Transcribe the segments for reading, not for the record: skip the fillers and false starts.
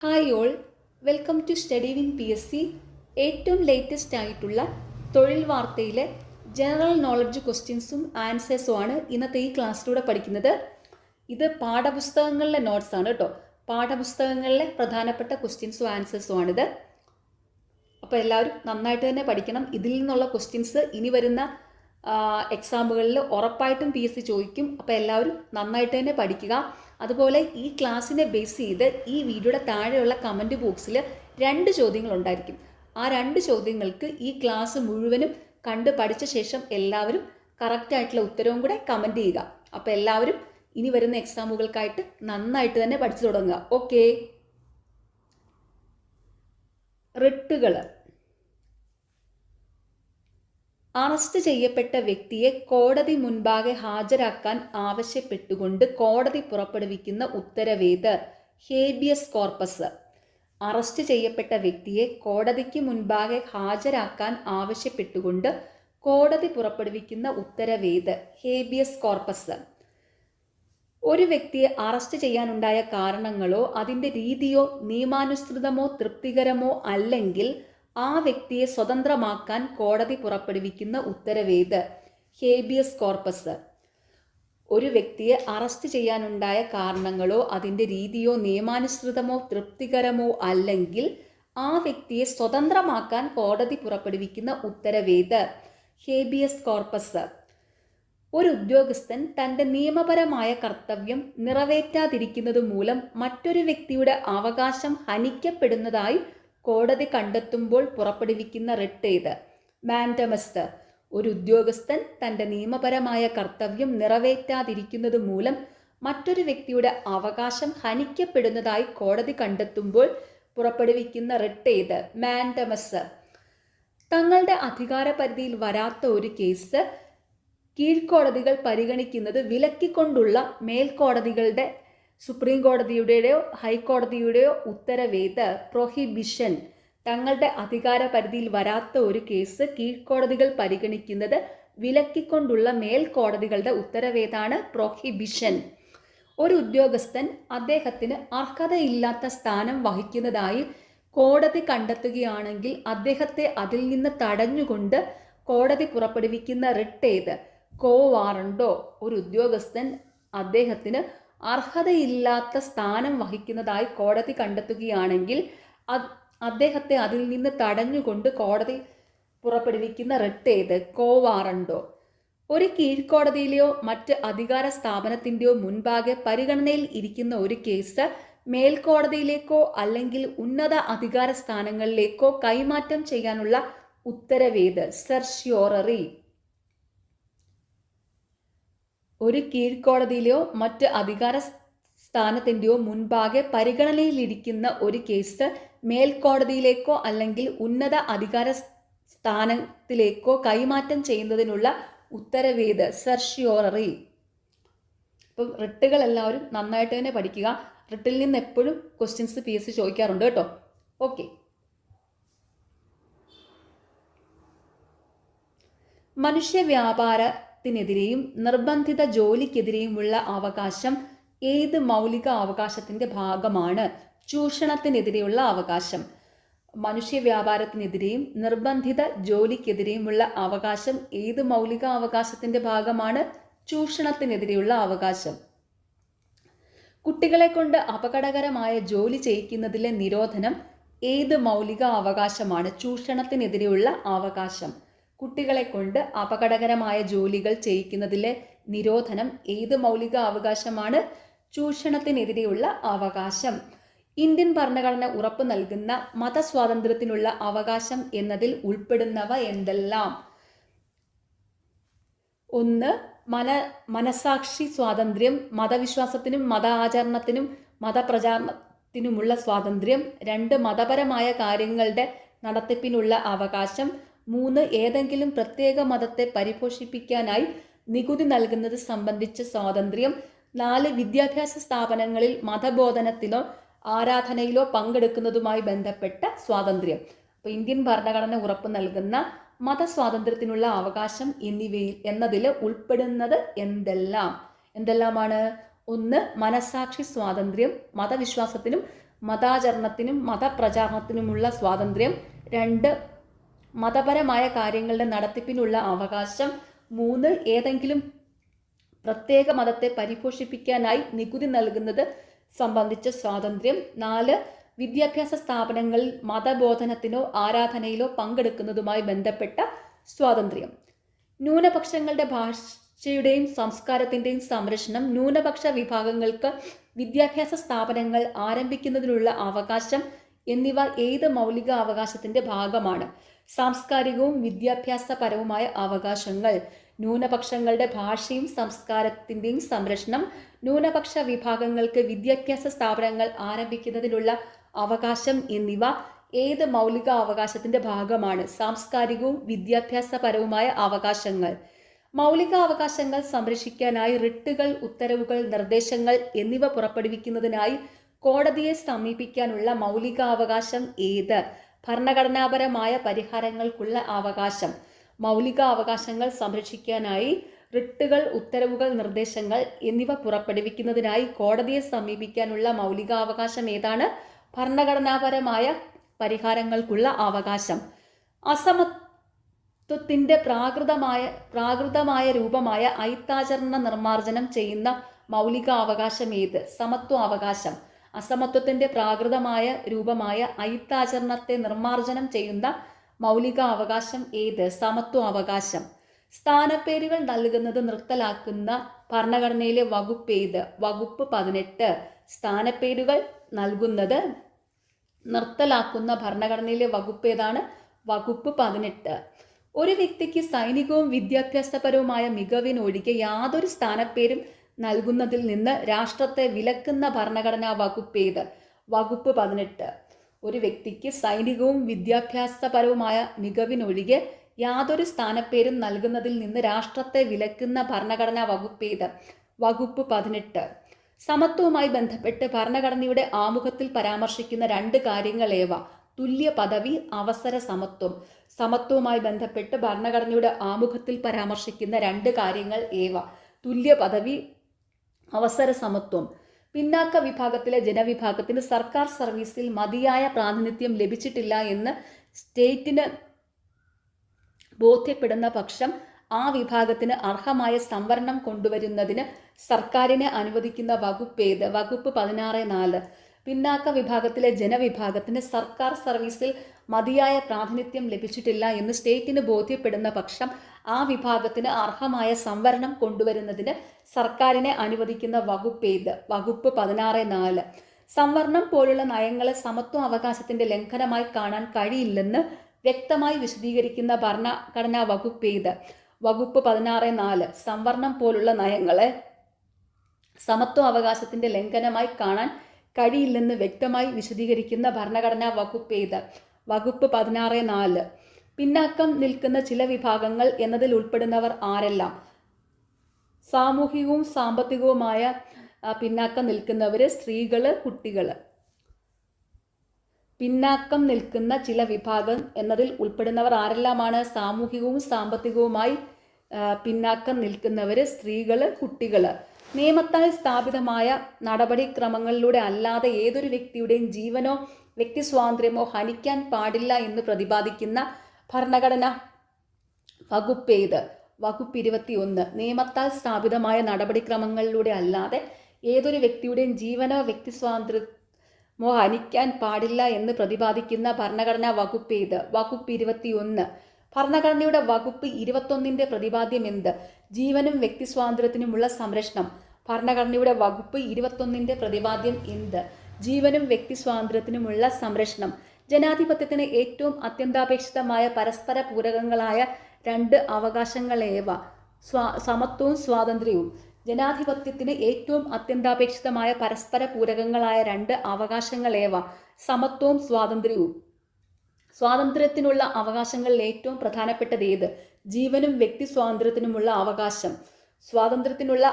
Hi all, welcome to study win PSC. ഏറ്റവും latest ആയിട്ടുള്ള തൊഴിൽ വാർത്തയിലെ ജനറൽ നോളജ് ക്വസ്റ്റ്യൻസും ആൻസേഴ്സുമാണ് ഇന്നത്തെ ഈ ക്ലാസ്സിലൂടെ പഠിക്കുന്നത്. ഇത് പാഠപുസ്തകങ്ങളിലെ നോട്ട്സ് ആണ് കേട്ടോ. പാഠപുസ്തകങ്ങളിലെ പ്രധാനപ്പെട്ട ക്വസ്റ്റ്യൻസും ആൻസേഴ്സുമാണിത്. അപ്പോൾ എല്ലാവരും നന്നായിട്ട് തന്നെ പഠിക്കണം. ഇതിൽ നിന്നുള്ള ക്വസ്റ്റ്യൻസ് ഇനി വരുന്ന എക്സാമുകളിൽ ഉറപ്പായിട്ടും PSC ചോദിക്കും. അപ്പോൾ എല്ലാവരും നന്നായിട്ട് തന്നെ പഠിക്കുക. അതുപോലെ ഈ ക്ലാസ്സിനെ ബേസ് ചെയ്ത് ഈ വീഡിയോയുടെ താഴെയുള്ള കമൻറ്റ് ബോക്സിൽ 2 ചോദ്യങ്ങളുണ്ടായിരിക്കും. ആ 2 ചോദ്യങ്ങൾക്ക് ഈ ക്ലാസ് മുഴുവനും കണ്ട് പഠിച്ച ശേഷം എല്ലാവരും കറക്റ്റായിട്ടുള്ള ഉത്തരവും കൂടെ കമൻറ്റ് ചെയ്യുക. അപ്പോൾ എല്ലാവരും ഇനി വരുന്ന എക്സാമുകൾക്കായിട്ട് നന്നായിട്ട് തന്നെ പഠിച്ചു തുടങ്ങുക. ഓക്കെ. റിട്ടുകൾ. അറസ്റ്റ് ചെയ്യപ്പെട്ട വ്യക്തിയെ കോടതി മുൻപാകെ ഹാജരാക്കാൻ ആവശ്യപ്പെട്ടുകൊണ്ട് കോടതി പുറപ്പെടുവിക്കുന്ന ഉത്തരവേത്? Habeas corpus. അറസ്റ്റ് ചെയ്യപ്പെട്ട വ്യക്തിയെ കോടതിക്ക് മുൻപാകെ ഹാജരാക്കാൻ ആവശ്യപ്പെട്ടുകൊണ്ട് കോടതി പുറപ്പെടുവിക്കുന്ന ഉത്തരവേത്? Habeas corpus. ഒരു വ്യക്തിയെ അറസ്റ്റ് ചെയ്യാനുണ്ടായ കാരണങ്ങളോ അതിൻ്റെ രീതിയോ നിയമാനുസൃതമോ തൃപ്തികരമോ അല്ലെങ്കിൽ ആ വ്യക്തിയെ സ്വതന്ത്രമാക്കാൻ കോടതി പുറപ്പെടുവിക്കുന്ന ഉത്തരവേത്? Habeas corpus. ഒരു വ്യക്തിയെ അറസ്റ്റ് ചെയ്യാനുണ്ടായ കാരണങ്ങളോ അതിൻ്റെ രീതിയോ നിയമാനുസൃതമോ തൃപ്തികരമോ അല്ലെങ്കിൽ ആ വ്യക്തിയെ സ്വതന്ത്രമാക്കാൻ കോടതി പുറപ്പെടുവിക്കുന്ന ഉത്തരവേത്? Habeas corpus. ഒരു ഉദ്യോഗസ്ഥൻ തൻ്റെ നിയമപരമായ കർത്തവ്യം നിറവേറ്റാതിരിക്കുന്നത് മൂലം മറ്റൊരു വ്യക്തിയുടെ അവകാശം ഹനിക്കപ്പെടുന്നതായി കോടതി കണ്ടെത്തുമ്പോൾ പുറപ്പെടുവിക്കുന്ന റിട്ട് ഏത്? മാൻഡമസ്. ഒരു ഉദ്യോഗസ്ഥൻ തൻ്റെ നിയമപരമായ കർത്തവ്യം നിറവേറ്റാതിരിക്കുന്നത് മൂലം മറ്റൊരു വ്യക്തിയുടെ അവകാശം ഹനിക്കപ്പെടുന്നതായി കോടതി കണ്ടെത്തുമ്പോൾ പുറപ്പെടുവിക്കുന്ന റിട്ട് ഏത്? മാൻഡമസ്. തങ്ങളുടെ അധികാര പരിധിയിൽ വരാത്ത ഒരു കേസ് കീഴ്ക്കോടതികൾ പരിഗണിക്കുന്നത് വിലക്കിക്കൊണ്ടുള്ള മേൽക്കോടതികളുടെ സുപ്രീം കോടതിയുടെയോ ഹൈക്കോടതിയുടെയോ ഉത്തരവേത്? പ്രൊഹിബിഷൻ. തങ്ങളുടെ അധികാര പരിധിയിൽ വരാത്ത ഒരു കേസ് കീഴ്ക്കോടതികൾ പരിഗണിക്കുന്നത് വിലക്കിക്കൊണ്ടുള്ള മേൽക്കോടതികളുടെ ഉത്തരവേതാണ്? പ്രൊഹിബിഷൻ. ഒരു ഉദ്യോഗസ്ഥൻ അദ്ദേഹത്തിന് അർഹതയില്ലാത്ത സ്ഥാനം വഹിക്കുന്നതായി കോടതി കണ്ടെത്തുകയാണെങ്കിൽ അദ്ദേഹത്തെ അതിൽ നിന്ന് തടഞ്ഞുകൊണ്ട് കോടതി പുറപ്പെടുവിക്കുന്ന റിട്ട് ഏത്? കോ വാറണ്ടോ. ഒരു ഉദ്യോഗസ്ഥൻ അദ്ദേഹത്തിന് അർഹതയില്ലാത്ത സ്ഥാനം വഹിക്കുന്നതായി കോടതി കണ്ടെത്തുകയാണെങ്കിൽ അദ്ദേഹത്തെ അതിൽ നിന്ന് തടഞ്ഞുകൊണ്ട് കോടതി പുറപ്പെടുവിക്കുന്ന റിട്ട് ഏത്? കോ വാറണ്ടോ. ഒരു കീഴ്ക്കോടതിയിലെയോ മറ്റ് അധികാര സ്ഥാപനത്തിൻ്റെയോ മുൻപാകെ പരിഗണനയിൽ ഇരിക്കുന്ന ഒരു കേസ് മേൽക്കോടതിയിലേക്കോ അല്ലെങ്കിൽ ഉന്നത അധികാര സ്ഥാനങ്ങളിലേക്കോ കൈമാറ്റം ചെയ്യാനുള്ള ഉത്തരവേത്? സെർഷ്യോററി. ഒരു കീഴ്ക്കോടതിയിലെയോ മറ്റ് അധികാര സ്ഥാനത്തിൻ്റെയോ മുൻപാകെ പരിഗണനയിലിരിക്കുന്ന ഒരു കേസ് മേൽക്കോടതിയിലേക്കോ അല്ലെങ്കിൽ ഉന്നത അധികാര സ്ഥാനത്തിലേക്കോ കൈമാറ്റം ചെയ്യുന്നതിനുള്ള ഉത്തരവേത്? സെർഷ്യോററി. അപ്പം റിട്ടുകൾ എല്ലാവരും നന്നായിട്ട് തന്നെ പഠിക്കുക. റിട്ടിൽ നിന്ന് എപ്പോഴും ക്വസ്റ്റ്യൻസ് PSC ചോദിക്കാറുണ്ട് കേട്ടോ. ഓക്കെ. മനുഷ്യ വ്യാപാരത്തിനെതിരെയും നിർബന്ധിത ജോലിക്കെതിരെയുമുള്ള അവകാശം ഏത് മൗലിക അവകാശത്തിൻ്റെ ഭാഗമാണ്? ചൂഷണത്തിനെതിരെയുള്ള അവകാശം. മനുഷ്യ വ്യാപാരത്തിനെതിരെയും നിർബന്ധിത ജോലിക്കെതിരെയുമുള്ള അവകാശം ഏത് മൗലിക അവകാശത്തിൻ്റെ ഭാഗമാണ്? ചൂഷണത്തിനെതിരെയുള്ള അവകാശം. കുട്ടികളെ കൊണ്ട് അപകടകരമായ ജോലി ചെയ്യിക്കുന്നതിലെ നിരോധനം ഏത് മൗലിക അവകാശമാണ്? ചൂഷണത്തിനെതിരെയുള്ള അവകാശം. കുട്ടികളെ കൊണ്ട് അപകടകരമായ ജോലികൾ ചെയ്യിക്കുന്നതിലെ നിരോധനം ഏത് മൗലിക അവകാശമാണ്? ചൂഷണത്തിനെതിരെയുള്ള അവകാശം. ഇന്ത്യൻ ഭരണഘടന ഉറപ്പു നൽകുന്ന മതസ്വാതന്ത്ര്യത്തിനുള്ള അവകാശം എന്നതിൽ ഉൾപ്പെടുന്നവ എന്തെല്ലാം? 1. മനസാക്ഷി സ്വാതന്ത്ര്യം, മതവിശ്വാസത്തിനും മതാചരണത്തിനും മതപ്രചാരണത്തിനുമുള്ള സ്വാതന്ത്ര്യം. 2. മതപരമായ കാര്യങ്ങളുടെ നടത്തിപ്പിനുള്ള അവകാശം. 3. ഏതെങ്കിലും പ്രത്യേക മതത്തെ പരിപോഷിപ്പിക്കാനായി നികുതി നൽകുന്നത് സംബന്ധിച്ച സ്വാതന്ത്ര്യം. 4. വിദ്യാഭ്യാസ സ്ഥാപനങ്ങളിൽ മതബോധനത്തിലോ ആരാധനയിലോ പങ്കെടുക്കുന്നതുമായി ബന്ധപ്പെട്ട സ്വാതന്ത്ര്യം. അപ്പോൾ ഇന്ത്യൻ ഭരണഘടന ഉറപ്പു നൽകുന്ന മതസ്വാതന്ത്ര്യത്തിനുള്ള അവകാശം എന്നതിൽ ഉൾപ്പെടുന്നത് എന്തെല്ലാമാണ്? 1. മനസാക്ഷി സ്വാതന്ത്ര്യം, മതവിശ്വാസത്തിനും മതാചരണത്തിനും മതപ്രചാരണത്തിനുമുള്ള സ്വാതന്ത്ര്യം. 2 മതപരമായ കാര്യങ്ങളുടെ നടത്തിപ്പിനുള്ള അവകാശം. 3 ഏതെങ്കിലും പ്രത്യേക മതത്തെ പരിപോഷിപ്പിക്കാനായി നികുതി നൽകുന്നത് സംബന്ധിച്ച സ്വാതന്ത്ര്യം. 4 വിദ്യാഭ്യാസ സ്ഥാപനങ്ങളിൽ മതബോധനത്തിനോ ആരാധനയിലോ പങ്കെടുക്കുന്നതുമായി ബന്ധപ്പെട്ട സ്വാതന്ത്ര്യം. ന്യൂനപക്ഷങ്ങളുടെ ഭാഷയുടെയും സംസ്കാരത്തിൻ്റെയും സംരക്ഷണം. ന്യൂനപക്ഷ വിഭാഗങ്ങൾക്ക് വിദ്യാഭ്യാസ സ്ഥാപനങ്ങൾ ആരംഭിക്കുന്നതിനുള്ള അവകാശം എന്നിവ ഏത് മൗലിക അവകാശത്തിൻ്റെ ഭാഗമാണ്? സാംസ്കാരികവും വിദ്യാഭ്യാസപരവുമായ അവകാശങ്ങൾ. ന്യൂനപക്ഷങ്ങളുടെ ഭാഷയും സംസ്കാരത്തിൻ്റെയും സംരക്ഷണം. ന്യൂനപക്ഷ വിഭാഗങ്ങൾക്ക് വിദ്യാഭ്യാസ സ്ഥാപനങ്ങൾ ആരംഭിക്കുന്നതിനുള്ള അവകാശം എന്നിവ ഏത് മൗലിക അവകാശത്തിൻ്റെ ഭാഗമാണ്? സാംസ്കാരികവും വിദ്യാഭ്യാസപരവുമായ അവകാശങ്ങൾ. മൗലിക അവകാശങ്ങൾ സംരക്ഷിക്കാനായി റിട്ടുകൾ, ഉത്തരവുകൾ, നിർദ്ദേശങ്ങൾ എന്നിവ പുറപ്പെടുവിക്കുന്നതിനായി കോടതിയെ സമീപിക്കാനുള്ള മൗലികാവകാശം ഏത്? ഭരണഘടനാപരമായ പരിഹാരങ്ങൾക്കുള്ള അവകാശം. മൗലിക അവകാശങ്ങൾ സംരക്ഷിക്കാനായി റിട്ടുകൾ, ഉത്തരവുകൾ, നിർദ്ദേശങ്ങൾ എന്നിവ പുറപ്പെടുവിക്കുന്നതിനായി കോടതിയെ സമീപിക്കാനുള്ള മൗലികാവകാശം ഏതാണ്? ഭരണഘടനാപരമായ പരിഹാരങ്ങൾക്കുള്ള അവകാശം. അസമത്വത്തിൻ്റെ പ്രാകൃതമായ രൂപമായ ഐത്താചരണ നിർമ്മാർജ്ജനം ചെയ്യുന്ന മൗലിക അവകാശം ഏത്? സമത്വാവകാശം. അസമത്വത്തിൻ്റെ പ്രാകൃതമായ രൂപമായ ഐത്താചരണത്തെ നിർമ്മാർജ്ജനം ചെയ്യുന്ന മൗലിക അവകാശം ഏത്? സമത്വാവകാശം. സ്ഥാനപ്പേരുകൾ നൽകുന്നത് നിർത്തലാക്കുന്ന ഭരണഘടനയിലെ വകുപ്പ് ഏത്? വകുപ്പ് 18. സ്ഥാനപ്പേരുകൾ നൽകുന്നത് നിർത്തലാക്കുന്ന ഭരണഘടനയിലെ വകുപ്പ് ഏതാണ്? വകുപ്പ് 18. ഒരു വ്യക്തിക്ക് സൈനികവും വിദ്യാഭ്യാസപരവുമായ മികവിനൊഴികെ യാതൊരു സ്ഥാനപ്പേരും നൽകുന്നതിൽ നിന്ന് രാഷ്ട്രത്തെ വിലക്കുന്ന ഭരണഘടനാ വകുപ്പ് ഏത്? വകുപ്പ് 18. ഒരു വ്യക്തിക്ക് സൈനികവും വിദ്യാഭ്യാസപരവുമായ മികവിനൊഴികെ യാതൊരു സ്ഥാനപ്പേരും നൽകുന്നതിൽ നിന്ന് രാഷ്ട്രത്തെ വിലക്കുന്ന ഭരണഘടനാ വകുപ്പ് ഏത്? വകുപ്പ് 18. സമത്വവുമായി ബന്ധപ്പെട്ട് ഭരണഘടനയുടെ ആമുഖത്തിൽ പരാമർശിക്കുന്ന 2 കാര്യങ്ങൾ ഏവ? തുല്യ പദവി, അവസര സമത്വം. സമത്വവുമായി ബന്ധപ്പെട്ട് ഭരണഘടനയുടെ ആമുഖത്തിൽ പരാമർശിക്കുന്ന 2 കാര്യങ്ങൾ ഏവ? തുല്യ പദവി, അവസര സമത്വം. പിന്നാക്ക വിഭാഗത്തിലെ ജനവിഭാഗത്തിന് സർക്കാർ സർവീസിൽ മതിയായ പ്രാതിനിധ്യം ലഭിച്ചിട്ടില്ല എന്ന് സ്റ്റേറ്റിന് ബോധ്യപ്പെടുന്ന പക്ഷം ആ വിഭാഗത്തിന് അർഹമായ സംവരണം കൊണ്ടുവരുന്നതിന് സർക്കാരിനെ അനുവദിക്കുന്ന വകുപ്പ് ഏത്? വകുപ്പ് 16(4). പിന്നാക്ക വിഭാഗത്തിലെ ജനവിഭാഗത്തിന് സർക്കാർ സർവീസിൽ മതിയായ പ്രാതിനിധ്യം ലഭിച്ചിട്ടില്ല എന്ന് സ്റ്റേറ്റിന് ബോധ്യപ്പെടുന്ന പക്ഷം ആ വിഭാഗത്തിന് അർഹമായ സംവരണം കൊണ്ടുവരുന്നതിന് സർക്കാരിനെ അനുവദിക്കുന്ന വകുപ്പ് ഏത്? വകുപ്പ് 16(4). സംവരണം പോലുള്ള നയങ്ങളെ സമത്വ അവകാശത്തിന്റെ ലംഘനമായി കാണാൻ കഴിയില്ലെന്ന് വ്യക്തമായി വിശദീകരിക്കുന്ന ഭരണഘടനാ വകുപ്പ് ഏത്? വകുപ്പ് 16(4). സംവരണം പോലുള്ള നയങ്ങളെ സമത്വ അവകാശത്തിന്റെ ലംഘനമായി കാണാൻ കഴിയില്ലെന്ന് വ്യക്തമായി വിശദീകരിക്കുന്ന ഭരണഘടനാ വകുപ്പ് ഏത്? വകുപ്പ് 16(4). പിന്നാക്കം നിൽക്കുന്ന ചില വിഭാഗങ്ങൾ എന്നതിൽ ഉൾപ്പെടുന്നവർ ആരെല്ലാം? സാമൂഹികവും സാമ്പത്തികവുമായ പിന്നാക്കം നിൽക്കുന്നവർ, സ്ത്രീകൾ, കുട്ടികൾ. പിന്നാക്കം നിൽക്കുന്ന ചില വിഭാഗം എന്നതിൽ ഉൾപ്പെടുന്നവർ ആരെല്ലാമാണ്? സാമൂഹികവും സാമ്പത്തികവുമായി പിന്നാക്കം നിൽക്കുന്നവർ, സ്ത്രീകൾ, കുട്ടികൾ. നിയമത്താൽ സ്ഥാപിതമായ നടപടിക്രമങ്ങളിലൂടെ അല്ലാതെ ഏതൊരു വ്യക്തിയുടെയും ജീവനോ വ്യക്തി സ്വാതന്ത്ര്യമോ ഹനിക്കാൻ പാടില്ല എന്ന് പ്രതിപാദിക്കുന്ന ഭരണഘടന വകുപ്പ് ഏത്? വകുപ്പ് 21. നിയമത്താൽ സ്ഥാപിതമായ നടപടിക്രമങ്ങളിലൂടെ അല്ലാതെ ഏതൊരു വ്യക്തിയുടെയും ജീവനോ വ്യക്തി സ്വാതന്ത്ര്യമോ ഹനിക്കാൻ പാടില്ല എന്ന് പ്രതിപാദിക്കുന്ന ഭരണഘടനാ വകുപ്പ് ഏത്? വകുപ്പ് 21. ഭരണഘടനയുടെ വകുപ്പ് 21ന്റെ പ്രതിപാദ്യം എന്ത്? ജീവനും വ്യക്തി സ്വാതന്ത്ര്യത്തിനുമുള്ള സംരക്ഷണം. ഭരണഘടനയുടെ വകുപ്പ് 21ന്റെ പ്രതിപാദ്യം എന്ത്? ജീവനും വ്യക്തി സ്വാതന്ത്ര്യത്തിനുമുള്ള സംരക്ഷണം. ജനാധിപത്യത്തിന് ഏറ്റവും അത്യന്താപേക്ഷിതമായ പരസ്പര പൂരകങ്ങളായ 2 അവകാശങ്ങളേവ? സമത്വവും സ്വാതന്ത്ര്യവും. ജനാധിപത്യത്തിന് ഏറ്റവും അത്യന്താപേക്ഷിതമായ പരസ്പര പൂരകങ്ങളായ 2 അവകാശങ്ങളേവ? സമത്വവും സ്വാതന്ത്ര്യവും. സ്വാതന്ത്ര്യത്തിനുള്ള അവകാശങ്ങളിൽ ഏറ്റവും പ്രധാനപ്പെട്ടത് ഏത്? ജീവനും വ്യക്തി സ്വാതന്ത്ര്യത്തിനുമുള്ള അവകാശം. സ്വാതന്ത്ര്യത്തിനുള്ള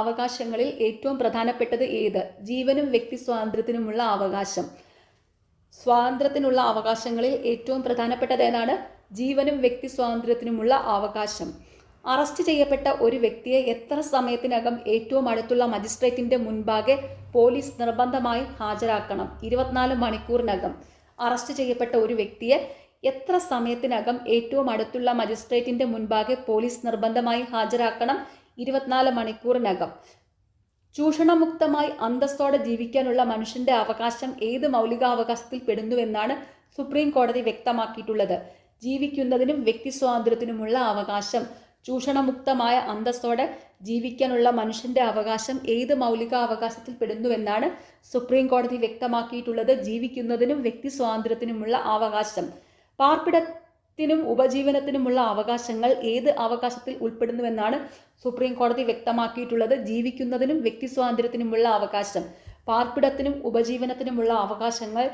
അവകാശങ്ങളിൽ ഏറ്റവും പ്രധാനപ്പെട്ടത് ഏത്? ജീവനും വ്യക്തി സ്വാതന്ത്ര്യത്തിനുമുള്ള അവകാശം. സ്വാതന്ത്ര്യത്തിനുള്ള അവകാശങ്ങളിൽ ഏറ്റവും പ്രധാനപ്പെട്ടത് ഏതാണ്? ജീവനും വ്യക്തി സ്വാതന്ത്ര്യത്തിനുമുള്ള അവകാശം. അറസ്റ്റ് ചെയ്യപ്പെട്ട ഒരു വ്യക്തിയെ എത്ര സമയത്തിനകം ഏറ്റവും അടുത്തുള്ള മജിസ്ട്രേറ്റിന്റെ മുൻപാകെ പോലീസ് നിർബന്ധമായും ഹാജരാക്കണം? 24 മണിക്കൂറിനകം. അറസ്റ്റ് ചെയ്യപ്പെട്ട ഒരു വ്യക്തിയെ എത്ര സമയത്തിനകം ഏറ്റവും അടുത്തുള്ള മജിസ്ട്രേറ്റിന്റെ മുൻപാകെ പോലീസ് നിർബന്ധമായി ഹാജരാക്കണം? 24 മണിക്കൂറിനകം. ചൂഷണമുക്തമായി അന്തസ്സോടെ ജീവിക്കാനുള്ള മനുഷ്യന്റെ അവകാശം ഏത് മൗലികാവകാശത്തിൽ പെടുന്നുവെന്നാണ് സുപ്രീം കോടതി വ്യക്തമാക്കിയിട്ടുള്ളത്? ജീവിക്കുന്നതിനും വ്യക്തി സ്വാതന്ത്ര്യത്തിനുമുള്ള അവകാശം. ചൂഷണമുക്തമായ അന്തസ്സോടെ ജീവിക്കാനുള്ള മനുഷ്യന്റെ അവകാശം ഏത് മൗലികാവകാശത്തിൽ പെടുന്നുവെന്നാണ് സുപ്രീം കോടതി വ്യക്തമാക്കിയിട്ടുള്ളത്? ജീവിക്കുന്നതിനും വ്യക്തി സ്വാതന്ത്ര്യത്തിനുമുള്ള അവകാശം. പാർപ്പിടത്തിനും ഉപജീവനത്തിനുമുള്ള അവകാശങ്ങൾ ഏത് അവകാശത്തിൽ ഉൾപ്പെടുന്നുവെന്നാണ് സുപ്രീം കോടതി വ്യക്തമാക്കിയിട്ടുള്ളത്? ജീവിക്കുന്നതിനും വ്യക്തി സ്വാതന്ത്ര്യത്തിനുമുള്ള അവകാശം. പാർപ്പിടത്തിനും ഉപജീവനത്തിനുമുള്ള അവകാശങ്ങൾ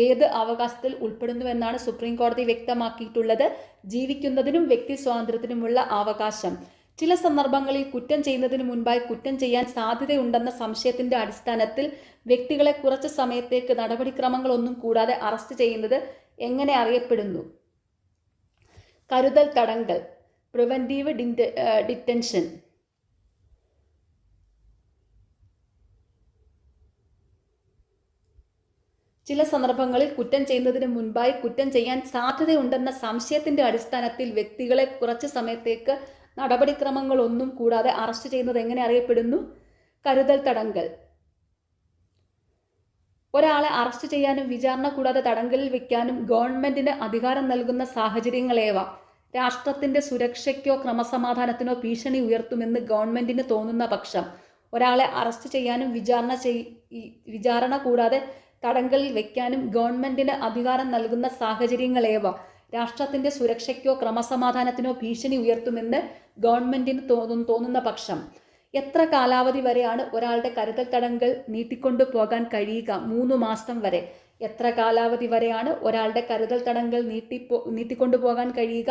ഏത് അവകാശത്തിൽ ഉൾപ്പെടുന്നുവെന്നാണ് സുപ്രീം കോടതി വ്യക്തമാക്കിയിട്ടുള്ളത്? ജീവിക്കുന്നതിനും വ്യക്തി സ്വാതന്ത്ര്യത്തിനുമുള്ള അവകാശം. ചില സന്ദർഭങ്ങളിൽ കുറ്റം ചെയ്യുന്നതിന് മുൻപായി കുറ്റം ചെയ്യാൻ സാധ്യതയുണ്ടെന്ന സംശയത്തിന്റെ അടിസ്ഥാനത്തിൽ വ്യക്തികളെ കുറച്ച് സമയത്തേക്ക് നടപടിക്രമങ്ങളൊന്നും കൂടാതെ അറസ്റ്റ് ചെയ്യുന്നത് എങ്ങനെ അറിയപ്പെടുന്നു? കരുതൽ തടങ്കൽ, പ്രിവെന്റീവ് ഡിറ്റൻഷൻ. ചില സന്ദർഭങ്ങളിൽ കുറ്റം ചെയ്യുന്നതിന് മുൻപായി കുറ്റം ചെയ്യാൻ സാധ്യതയുണ്ടെന്ന സംശയത്തിന്റെ അടിസ്ഥാനത്തിൽ വ്യക്തികളെ കുറച്ച് സമയത്തേക്ക് നടപടിക്രമങ്ങളൊന്നും കൂടാതെ അറസ്റ്റ് ചെയ്യുന്നത് എങ്ങനെ അറിയപ്പെടുന്നു? കരുതൽ തടങ്കൽ. ഒരാളെ അറസ്റ്റ് ചെയ്യാനും വിചാരണ കൂടാതെ തടങ്കലിൽ വെക്കാനും ഗവൺമെന്റിന് അധികാരം നൽകുന്ന സാഹചര്യങ്ങളേവ? രാഷ്ട്രത്തിന്റെ സുരക്ഷയ്ക്കോ ക്രമസമാധാനത്തിനോ ഭീഷണി ഉയർത്തുമെന്ന് ഗവൺമെന്റിന് തോന്നുന്ന പക്ഷം ഒരാളെ അറസ്റ്റ് ചെയ്യാനും വിചാരണ കൂടാതെ തടങ്കലിൽ വെക്കാനും ഗവൺമെന്റിന് അധികാരം നൽകുന്ന സാഹചര്യങ്ങളേവ? രാഷ്ട്രത്തിന്റെ സുരക്ഷയ്ക്കോ ക്രമസമാധാനത്തിനോ ഭീഷണി ഉയർത്തുമെന്ന് ഗവൺമെന്റിന് തോന്നുന്ന പക്ഷം. എത്ര കാലാവധി വരെയാണ് ഒരാളുടെ കരുതൽ തടങ്കൽ നീട്ടിക്കൊണ്ടു പോകാൻ കഴിയുക? 3 മാസം വരെ. എത്ര കാലാവധി വരെയാണ് ഒരാളുടെ കരുതൽ തടങ്കൽ നീട്ടിക്കൊണ്ടു പോകാൻ കഴിയുക?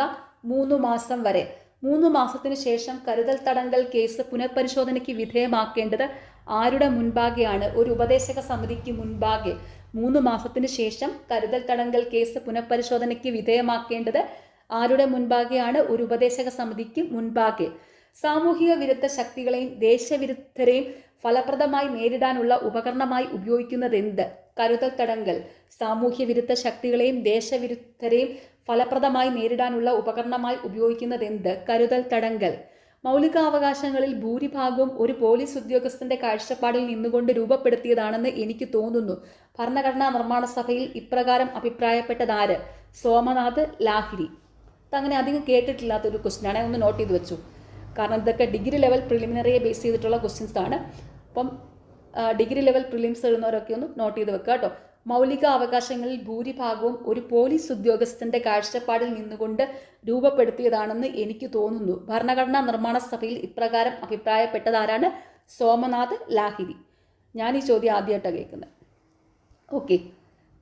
3 മാസം വരെ. 3 മാസത്തിനു ശേഷം കരുതൽ തടങ്കൽ കേസ് പുനഃപരിശോധനയ്ക്ക് വിധേയമാക്കേണ്ടത് ആരുടെ മുൻപാകെയാണ്? ഒരു ഉപദേശക സമിതിക്ക് മുൻപാകെ. 3 മാസത്തിനു ശേഷം കരുതൽ തടങ്കൽ കേസ് പുനഃപരിശോധനയ്ക്ക് വിധേയമാക്കേണ്ടത് ആരുടെ മുൻപാകെയാണ്? ഒരു ഉപദേശക സമിതിക്ക് മുൻപാകെ. സാമൂഹിക വിരുദ്ധ ശക്തികളെയും ദേശവിരുദ്ധരെയും ഫലപ്രദമായി നേരിടാനുള്ള ഉപകരണമായി ഉപയോഗിക്കുന്നത് എന്ത്? കരുതൽ തടങ്കൽ. സാമൂഹ്യ വിരുദ്ധ ശക്തികളെയും ദേശവിരുദ്ധരെയും ഫലപ്രദമായി നേരിടാനുള്ള ഉപകരണമായി ഉപയോഗിക്കുന്നത് എന്ത്? കരുതൽ തടങ്കൽ. മൗലികാവകാശങ്ങളിൽ ഭൂരിഭാഗവും ഒരു പോലീസ് ഉദ്യോഗസ്ഥന്റെ കാഴ്ചപ്പാടിൽ നിന്നുകൊണ്ട് രൂപപ്പെടുത്തിയതാണെന്ന് എനിക്ക് തോന്നുന്നു. ഭരണഘടനാ നിർമ്മാണ സഭയിൽ ഇപ്രകാരം അഭിപ്രായപ്പെട്ടതാര്? സോമനാഥ് ലാഹിരി. അങ്ങനെ അധികം കേട്ടിട്ടില്ലാത്തൊരു ക്വസ്റ്റ്യനാണ്, ഒന്ന് നോട്ട് ചെയ്ത് വെച്ചു. കാരണം ഇതൊക്കെ ഡിഗ്രി ലെവൽ പ്രിലിമിനറിയെ ബേസ് ചെയ്തിട്ടുള്ള ക്വസ്റ്റ്യൻസ് ആണ്. അപ്പം ഡിഗ്രി ലെവൽ പ്രിലിംസ് എഴുതുന്നവരൊക്കെ ഒന്ന് നോട്ട് ചെയ്ത് വെക്കുക കേട്ടോ. മൗലിക അവകാശങ്ങളിൽ ഭൂരിഭാഗവും ഒരു പോലീസ് ഉദ്യോഗസ്ഥന്റെ കാഴ്ചപ്പാടിൽ നിന്നുകൊണ്ട് രൂപപ്പെടുത്തിയതാണെന്ന് എനിക്ക് തോന്നുന്നു. ഭരണഘടനാ നിർമ്മാണ സഭയിൽ ഇപ്രകാരം അഭിപ്രായപ്പെട്ടതാരാണ്? സോമനാഥ് ലാഹിരി. ഞാൻ ഈ ചോദ്യം ആദ്യമായിട്ടാണ് കേൾക്കുന്നത്. ഓക്കെ.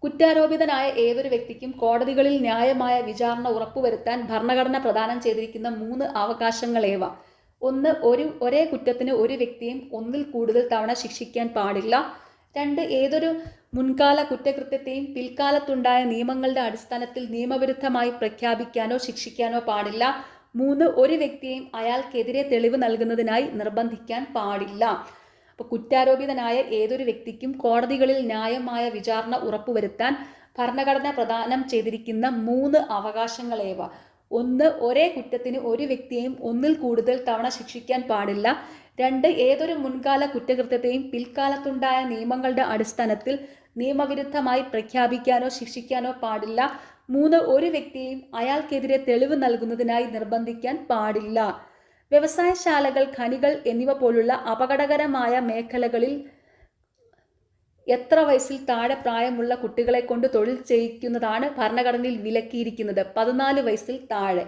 കുറ്റാരോപിതനായ ഏതൊരു വ്യക്തിക്കും കോടതികളിൽ ന്യായമായ വിചാരണ ഉറപ്പുവരുത്താൻ ഭരണഘടന പ്രദാനം ചെയ്തിരിക്കുന്ന 3 അവകാശങ്ങളേവ? 1. ഒരേ കുറ്റത്തിന് ഒരു വ്യക്തിയും ഒന്നിൽ കൂടുതൽ തവണ ശിക്ഷിക്കാൻ പാടില്ല. 2. ഏതൊരു മുൻകാല കുറ്റകൃത്യത്തെയും പിൽക്കാലത്തുണ്ടായ നിയമങ്ങളുടെ അടിസ്ഥാനത്തിൽ നിയമവിരുദ്ധമായി പ്രഖ്യാപിക്കാനോ ശിക്ഷിക്കാനോ പാടില്ല. 3. ഒരു വ്യക്തിയെയും അയാൾക്കെതിരെ തെളിവ് നൽകുന്നതിനായി നിർബന്ധിക്കാൻ പാടില്ല. അപ്പോൾ കുറ്റാരോപിതനായ ഏതൊരു വ്യക്തിക്കും കോടതികളിൽ ന്യായമായ വിചാരണ ഉറപ്പുവരുത്താൻ ഭരണഘടന പ്രദാനം ചെയ്തിരിക്കുന്ന 3 അവകാശങ്ങളേവ? 1. ഒരേ കുറ്റത്തിന് ഒരു വ്യക്തിയെയും ഒന്നിൽ കൂടുതൽ തവണ ശിക്ഷിക്കാൻ പാടില്ല. 2. ഏതൊരു മുൻകാല കുറ്റകൃത്യത്തെയും പിൽക്കാലത്തുണ്ടായ നിയമങ്ങളുടെ അടിസ്ഥാനത്തിൽ നിയമവിരുദ്ധമായി പ്രഖ്യാപിക്കാനോ ശിക്ഷിക്കാനോ പാടില്ല. 3. ഒരു വ്യക്തിയെയും അയാൾക്കെതിരെ തെളിവ് നൽകുന്നതിനായി നിർബന്ധിക്കാൻ പാടില്ല. വ്യവസായശാലകൾ, ഖനികൾ എന്നിവ പോലുള്ള അപകടകരമായ മേഖലകളിൽ എത്ര വയസ്സിൽ താഴെ പ്രായമുള്ള കുട്ടികളെ കൊണ്ട് തൊഴിൽ ചെയ്യിക്കുന്നതാണ് ഭരണഘടനയിൽ വിലക്കിയിരിക്കുന്നത്? 14 വയസ്സിൽ താഴെ.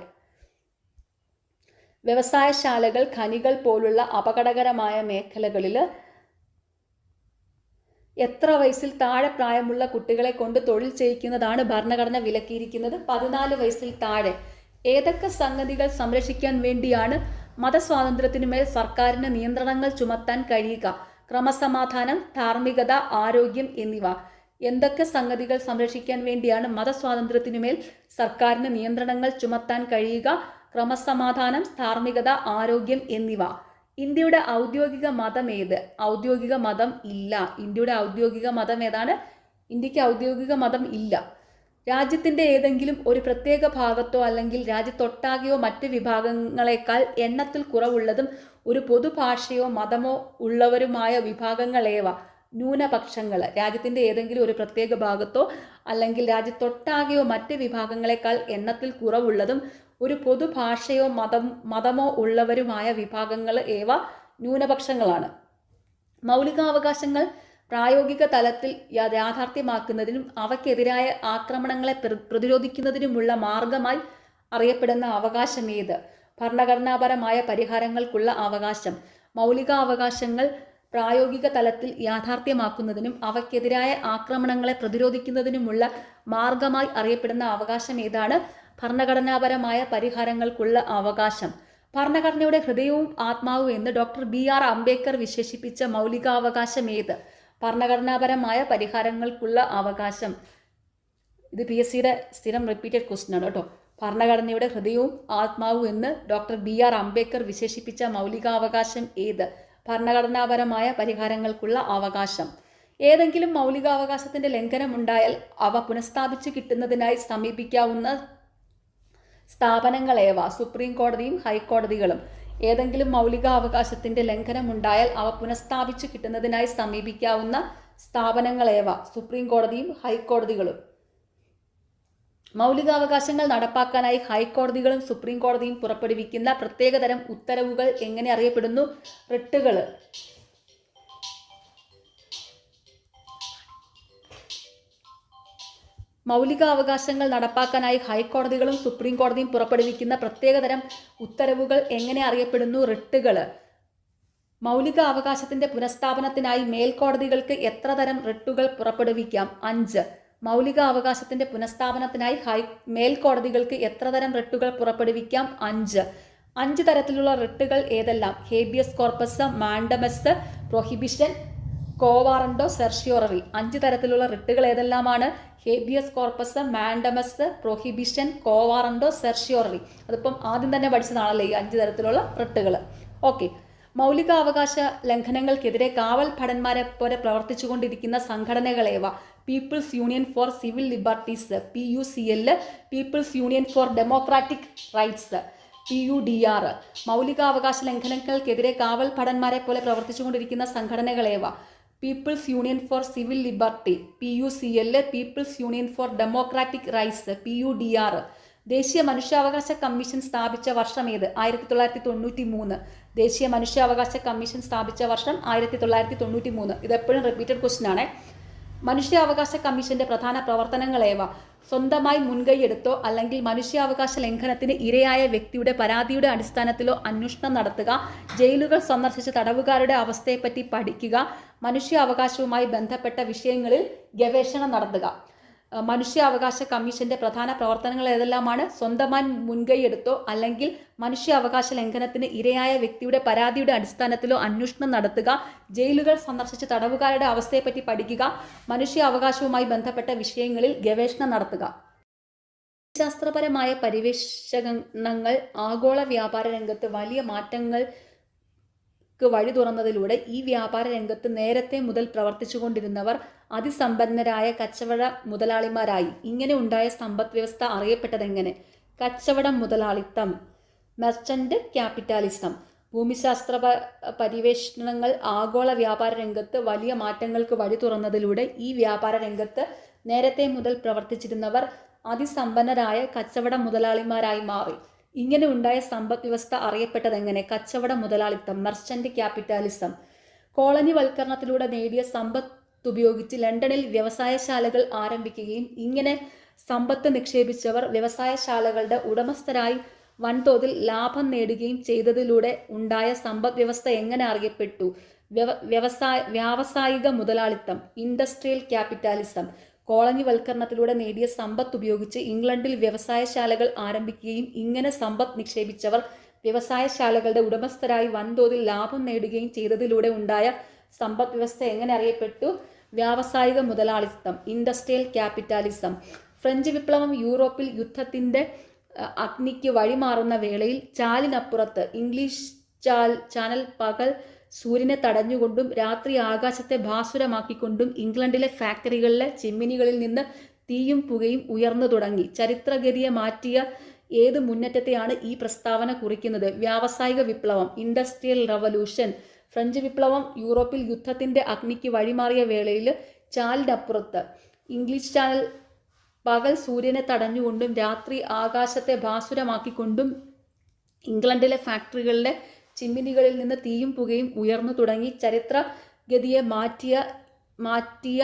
വ്യവസായശാലകൾ, ഖനികൾ പോലുള്ള അപകടകരമായ മേഖലകളിൽ എത്ര വയസ്സിൽ താഴെ പ്രായമുള്ള കുട്ടികളെ കൊണ്ട് തൊഴിൽ ചെയ്യിക്കുന്നതാണ് ഭരണഘടന വിലക്കിയിരിക്കുന്നത്? 14 വയസ്സിൽ താഴെ. ഏതൊക്കെ സംഗതികൾ സംരക്ഷിക്കാൻ വേണ്ടിയാണ് മതസ്വാതന്ത്ര്യത്തിനുമേൽ സർക്കാരിന് നിയന്ത്രണങ്ങൾ ചുമത്താൻ കഴിയുക? ക്രമസമാധാനം, ധാർമ്മികത, ആരോഗ്യം എന്നിവ. എന്തൊക്കെ സംഗതികൾ സംരക്ഷിക്കാൻ വേണ്ടിയാണ് മതസ്വാതന്ത്ര്യത്തിനുമേൽ സർക്കാരിന് നിയന്ത്രണങ്ങൾ ചുമത്താൻ കഴിയുക? ക്രമസമാധാനം, ധാർമ്മികത, ആരോഗ്യം എന്നിവ. ഇന്ത്യയുടെ ഔദ്യോഗിക മതം ഏത്? ഔദ്യോഗിക മതം ഇല്ല. ഇന്ത്യയുടെ ഔദ്യോഗിക മതം ഏതാണ്? ഇന്ത്യക്ക് ഔദ്യോഗിക മതം ഇല്ല. രാജ്യത്തിൻ്റെ ഏതെങ്കിലും ഒരു പ്രത്യേക ഭാഗത്തോ അല്ലെങ്കിൽ രാജ്യത്തൊട്ടാകെയോ മറ്റ് വിഭാഗങ്ങളെക്കാൾ എണ്ണത്തിൽ കുറവുള്ളതും ഒരു പൊതുഭാഷയോ മതമോ ഉള്ളവരുമായ വിഭാഗങ്ങളേവ? ന്യൂനപക്ഷങ്ങൾ. രാജ്യത്തിൻ്റെ ഏതെങ്കിലും ഒരു പ്രത്യേക ഭാഗത്തോ അല്ലെങ്കിൽ രാജ്യത്തൊട്ടാകെയോ മറ്റ് വിഭാഗങ്ങളെക്കാൾ എണ്ണത്തിൽ കുറവുള്ളതും ഒരു പൊതുഭാഷയോ മതമോ ഉള്ളവരുമായ വിഭാഗങ്ങൾ ഏവ? ന്യൂനപക്ഷങ്ങളാണ്. മൗലികാവകാശങ്ങൾ പ്രായോഗിക തലത്തിൽ യാഥാർത്ഥ്യമാക്കുന്നതിനും അവയ്ക്കെതിരായ ആക്രമണങ്ങളെ പ്രതിരോധിക്കുന്നതിനുമുള്ള മാർഗമായി അറിയപ്പെടുന്ന അവകാശം ഏത്? ഭരണഘടനാപരമായ പരിഹാരങ്ങൾക്കുള്ള അവകാശം. മൗലികാവകാശങ്ങൾ പ്രായോഗിക തലത്തിൽ യാഥാർത്ഥ്യമാക്കുന്നതിനും അവയ്ക്കെതിരായ ആക്രമണങ്ങളെ പ്രതിരോധിക്കുന്നതിനുമുള്ള മാർഗമായി അറിയപ്പെടുന്ന അവകാശം ഏതാണ്? ഭരണഘടനാപരമായ പരിഹാരങ്ങൾക്കുള്ള അവകാശം. ഭരണഘടനയുടെ ഹൃദയവും ആത്മാവും എന്ന് ഡോക്ടർ BR അംബേദ്കർ വിശേഷിപ്പിച്ച മൗലികാവകാശം ഏത്? ഭരണഘടനാപരമായ പരിഹാരങ്ങൾക്കുള്ള അവകാശം. ഇത് PSCയുടെ സ്ഥിരം റിപ്പീറ്റഡ് ക്വസ്റ്റ്യൻ ആണ് കേട്ടോ. ഭരണഘടനയുടെ ഹൃദയവും ആത്മാവും എന്ന് ഡോക്ടർ BR അംബേദ്കർ വിശേഷിപ്പിച്ച മൗലികാവകാശം ഏത്? ഭരണഘടനാപരമായ പരിഹാരങ്ങൾക്കുള്ള അവകാശം. ഏതെങ്കിലും മൗലികാവകാശത്തിന്റെ ലംഘനം ഉണ്ടായാൽ അവ പുനഃസ്ഥാപിച്ചു കിട്ടുന്നതിനായി സമീപിക്കാവുന്ന സ്ഥാപനങ്ങളേവ? സുപ്രീം കോടതിയും ഹൈക്കോടതികളും. ഏതെങ്കിലും മൗലികാവകാശത്തിന്റെ ലംഘനം ഉണ്ടായാൽ അവ പുനഃസ്ഥാപിച്ചു കിട്ടുന്നതിനായി സമീപിക്കാവുന്ന സ്ഥാപനങ്ങളേവ? സുപ്രീം കോടതിയും ഹൈക്കോടതികളും. മൗലികാവകാശങ്ങൾ നടപ്പാക്കാനായി ഹൈക്കോടതികളും സുപ്രീം കോടതിയും പുറപ്പെടുവിക്കുന്ന പ്രത്യേകതരം ഉത്തരവുകൾ എങ്ങനെ അറിയപ്പെടുന്നു? റിട്ടുകൾ. മൗലികാവകാശങ്ങൾ നടപ്പാക്കാനായി ഹൈക്കോടതികളും സുപ്രീം കോടതിയും പുറപ്പെടുവിക്കുന്ന പ്രത്യേകതരം ഉത്തരവുകൾ എങ്ങനെ അറിയപ്പെടുന്നു? റിട്ടുകൾ. മൗലിക അവകാശത്തിന്റെ പുനഃസ്ഥാപനത്തിനായി മേൽക്കോടതികൾക്ക് എത്ര തരം റിട്ടുകൾ പുറപ്പെടുവിക്കാം? 5. മൗലിക അവകാശത്തിന്റെ പുനഃസ്ഥാപനത്തിനായി മേൽക്കോടതികൾക്ക് എത്ര തരം റിട്ടുകൾ പുറപ്പെടുവിക്കാം? 5. 5 തരത്തിലുള്ള റിട്ടുകൾ ഏതെല്ലാം? Habeas corpus, mandamus, prohibition, quo warranto, certiorari. 5 തരത്തിലുള്ള റിട്ടുകൾ ഏതെല്ലാമാണ്? Habeas corpus, mandamus, prohibition, quo warranto, certiorari. അതിപ്പം ആദ്യം തന്നെ പഠിച്ചതാണല്ലേ ഈ 5 തരത്തിലുള്ള റിട്ടുകൾ. ഓക്കെ. മൗലികാവകാശ ലംഘനങ്ങൾക്കെതിരെ കാവൽ ഭടന്മാരെ പോലെ പ്രവർത്തിച്ചുകൊണ്ടിരിക്കുന്ന സംഘടനകളേവ? People's Union for Civil Liberties PUCL, People's Union for Democratic Rights PUDR. മൗലികാവകാശ ലംഘനങ്ങൾക്കെതിരെ കാവൽ ഭടന്മാരെ പോലെ പ്രവർത്തിച്ചുകൊണ്ടിരിക്കുന്ന സംഘടനകളേവ? People's Union for Civil Liberty PUCL, People's Union for Democratic Rights PUDR. ദേശീയ മനുഷ്യാവകാശ കമ്മീഷൻ സ്ഥാപിച്ച വർഷം ഏത്? 1993. ദേശീയ മനുഷ്യാവകാശ കമ്മീഷൻ സ്ഥാപിച്ച വർഷം 1993. ഇതെപ്പോഴും റിപ്പീറ്റഡ് ക്വസ്റ്റ്യൻ ആണ്. മനുഷ്യാവകാശ കമ്മീഷന്റെ പ്രധാന പ്രവർത്തനങ്ങളേവ? സ്വന്തമായി മുൻകൈയെടുത്തോ അല്ലെങ്കിൽ മനുഷ്യാവകാശ ലംഘനത്തിന് ഇരയായ വ്യക്തിയുടെ പരാതിയുടെ അടിസ്ഥാനത്തിലോ അന്വേഷണം നടത്തുക, ജയിലുകൾ സന്ദർശിച്ച തടവുകാരുടെ അവസ്ഥയെപ്പറ്റി പഠിക്കുക, മനുഷ്യാവകാശവുമായി ബന്ധപ്പെട്ട വിഷയങ്ങളിൽ ഗവേഷണം നടത്തുക. മനുഷ്യാവകാശ കമ്മീഷന്റെ പ്രധാന പ്രവർത്തനങ്ങൾ ഏതെല്ലാമാണ്? സ്വന്തമായി മുൻകൈയെടുത്തോ അല്ലെങ്കിൽ മനുഷ്യാവകാശ ലംഘനത്തിന് ഇരയായ വ്യക്തിയുടെ പരാതിയുടെ അടിസ്ഥാനത്തിലോ അന്വേഷണം നടത്തുക, ജയിലുകൾ സന്ദർശിച്ച തടവുകാരുടെ അവസ്ഥയെപ്പറ്റി പഠിക്കുക, മനുഷ്യാവകാശവുമായി ബന്ധപ്പെട്ട വിഷയങ്ങളിൽ ഗവേഷണം നടത്തുക. ശാസ്ത്രപരമായ പരിവേഷണങ്ങൾ ആഗോള വ്യാപാര രംഗത്ത് വലിയ മാറ്റങ്ങൾക്ക് വഴി തുറന്നതിലൂടെ ഈ വ്യാപാര രംഗത്ത് നേരത്തെ മുതൽ പ്രവർത്തിച്ചുകൊണ്ടിരുന്നവർ അതിസമ്പന്നരായ കച്ചവട മുതലാളിമാരായി. ഇങ്ങനെ ഉണ്ടായ സമ്പദ് വ്യവസ്ഥ അറിയപ്പെട്ടതെങ്ങനെ? കച്ചവട മുതലാളിത്തം, മെർച്ചന്റ് ക്യാപിറ്റലിസം. ഭൂമിശാസ്ത്ര പരിവേഷണങ്ങൾ ആഗോള വ്യാപാര രംഗത്ത് വലിയ മാറ്റങ്ങൾക്ക് വഴി തുറന്നതിലൂടെ ഈ വ്യാപാര രംഗത്ത് നേരത്തെ മുതൽ പ്രവർത്തിച്ചിരുന്നവർ അതിസമ്പന്നരായ കച്ചവട മുതലാളിമാരായി മാറി. ഇങ്ങനെ ഉണ്ടായ സമ്പദ് വ്യവസ്ഥ അറിയപ്പെട്ടതെങ്ങനെ? കച്ചവട മുതലാളിത്തം, മെർച്ചന്റ് ക്യാപിറ്റലിസം. കോളനി വൽക്കരണത്തിലൂടെ നേടിയ സമ്പത്ത് ഉപയോഗിച്ച് ലണ്ടനിൽ വ്യവസായശാലകൾ ആരംഭിക്കുകയും ഇങ്ങനെ സമ്പത്ത് നിക്ഷേപിച്ചവർ വ്യവസായശാലകളുടെ ഉടമസ്ഥരായി വൻതോതിൽ ലാഭം നേടുകയും ചെയ്തതിലൂടെ ഉണ്ടായ സമ്പദ് വ്യവസ്ഥ എങ്ങനെ അറിയപ്പെട്ടു? വ്യാവസായിക മുതലാളിത്തം, ഇൻഡസ്ട്രിയൽ ക്യാപിറ്റലിസം. കോളനി വൽക്കരണത്തിലൂടെ നേടിയ സമ്പത്ത് ഉപയോഗിച്ച് ഇംഗ്ലണ്ടിൽ വ്യവസായശാലകൾ ആരംഭിക്കുകയും ഇങ്ങനെ സമ്പത്ത് നിക്ഷേപിച്ചവർ വ്യവസായശാലകളുടെ ഉടമസ്ഥരായി വൻതോതിൽ ലാഭം നേടുകയും ചെയ്തതിലൂടെ ഉണ്ടായ സമ്പദ് വ്യവസ്ഥ എങ്ങനെ അറിയപ്പെട്ടു? വ്യാവസായിക മുതലാളിത്തം, ഇൻഡസ്ട്രിയൽ ക്യാപിറ്റലിസം. ഫ്രഞ്ച് വിപ്ലവം യൂറോപ്പിൽ യുദ്ധത്തിന്റെ അഗ്നിക്ക് വഴിമാറുന്ന വേളയിൽ ചാലിനപ്പുറത്ത് ഇംഗ്ലീഷ് ചാനൽ പകൽ സൂര്യനെ തടഞ്ഞുകൊണ്ടും രാത്രി ആകാശത്തെ ഭാസുരമാക്കിക്കൊണ്ടും ഇംഗ്ലണ്ടിലെ ഫാക്ടറികളിലെ ചിമ്മിനികളിൽ നിന്ന് തീയും പുകയും ഉയർന്നു തുടങ്ങി. ചരിത്രഗതിയെ മാറ്റിയ ഏത് മുന്നേറ്റത്തെയാണ് ഈ പ്രസ്താവന കുറിക്കുന്നത്? വ്യാവസായിക വിപ്ലവം, ഇൻഡസ്ട്രിയൽ റവല്യൂഷൻ. ഫ്രഞ്ച് വിപ്ലവം യൂറോപ്പിൽ യുദ്ധത്തിന്റെ അഗ്നിക്ക് വഴിമാറിയ വേളയിൽ ചാലിനപ്പുറത്ത് ഇംഗ്ലീഷ് ചാനൽ പകൽ സൂര്യനെ തടഞ്ഞുകൊണ്ടും രാത്രി ആകാശത്തെ ഭാസുരമാക്കിക്കൊണ്ടും ഇംഗ്ലണ്ടിലെ ഫാക്ടറികളിലെ ചിമ്മിനികളിൽ നിന്ന് തീയും പുകയും ഉയർന്നു തുടങ്ങി. ചരിത്രഗതിയെ മാറ്റിയ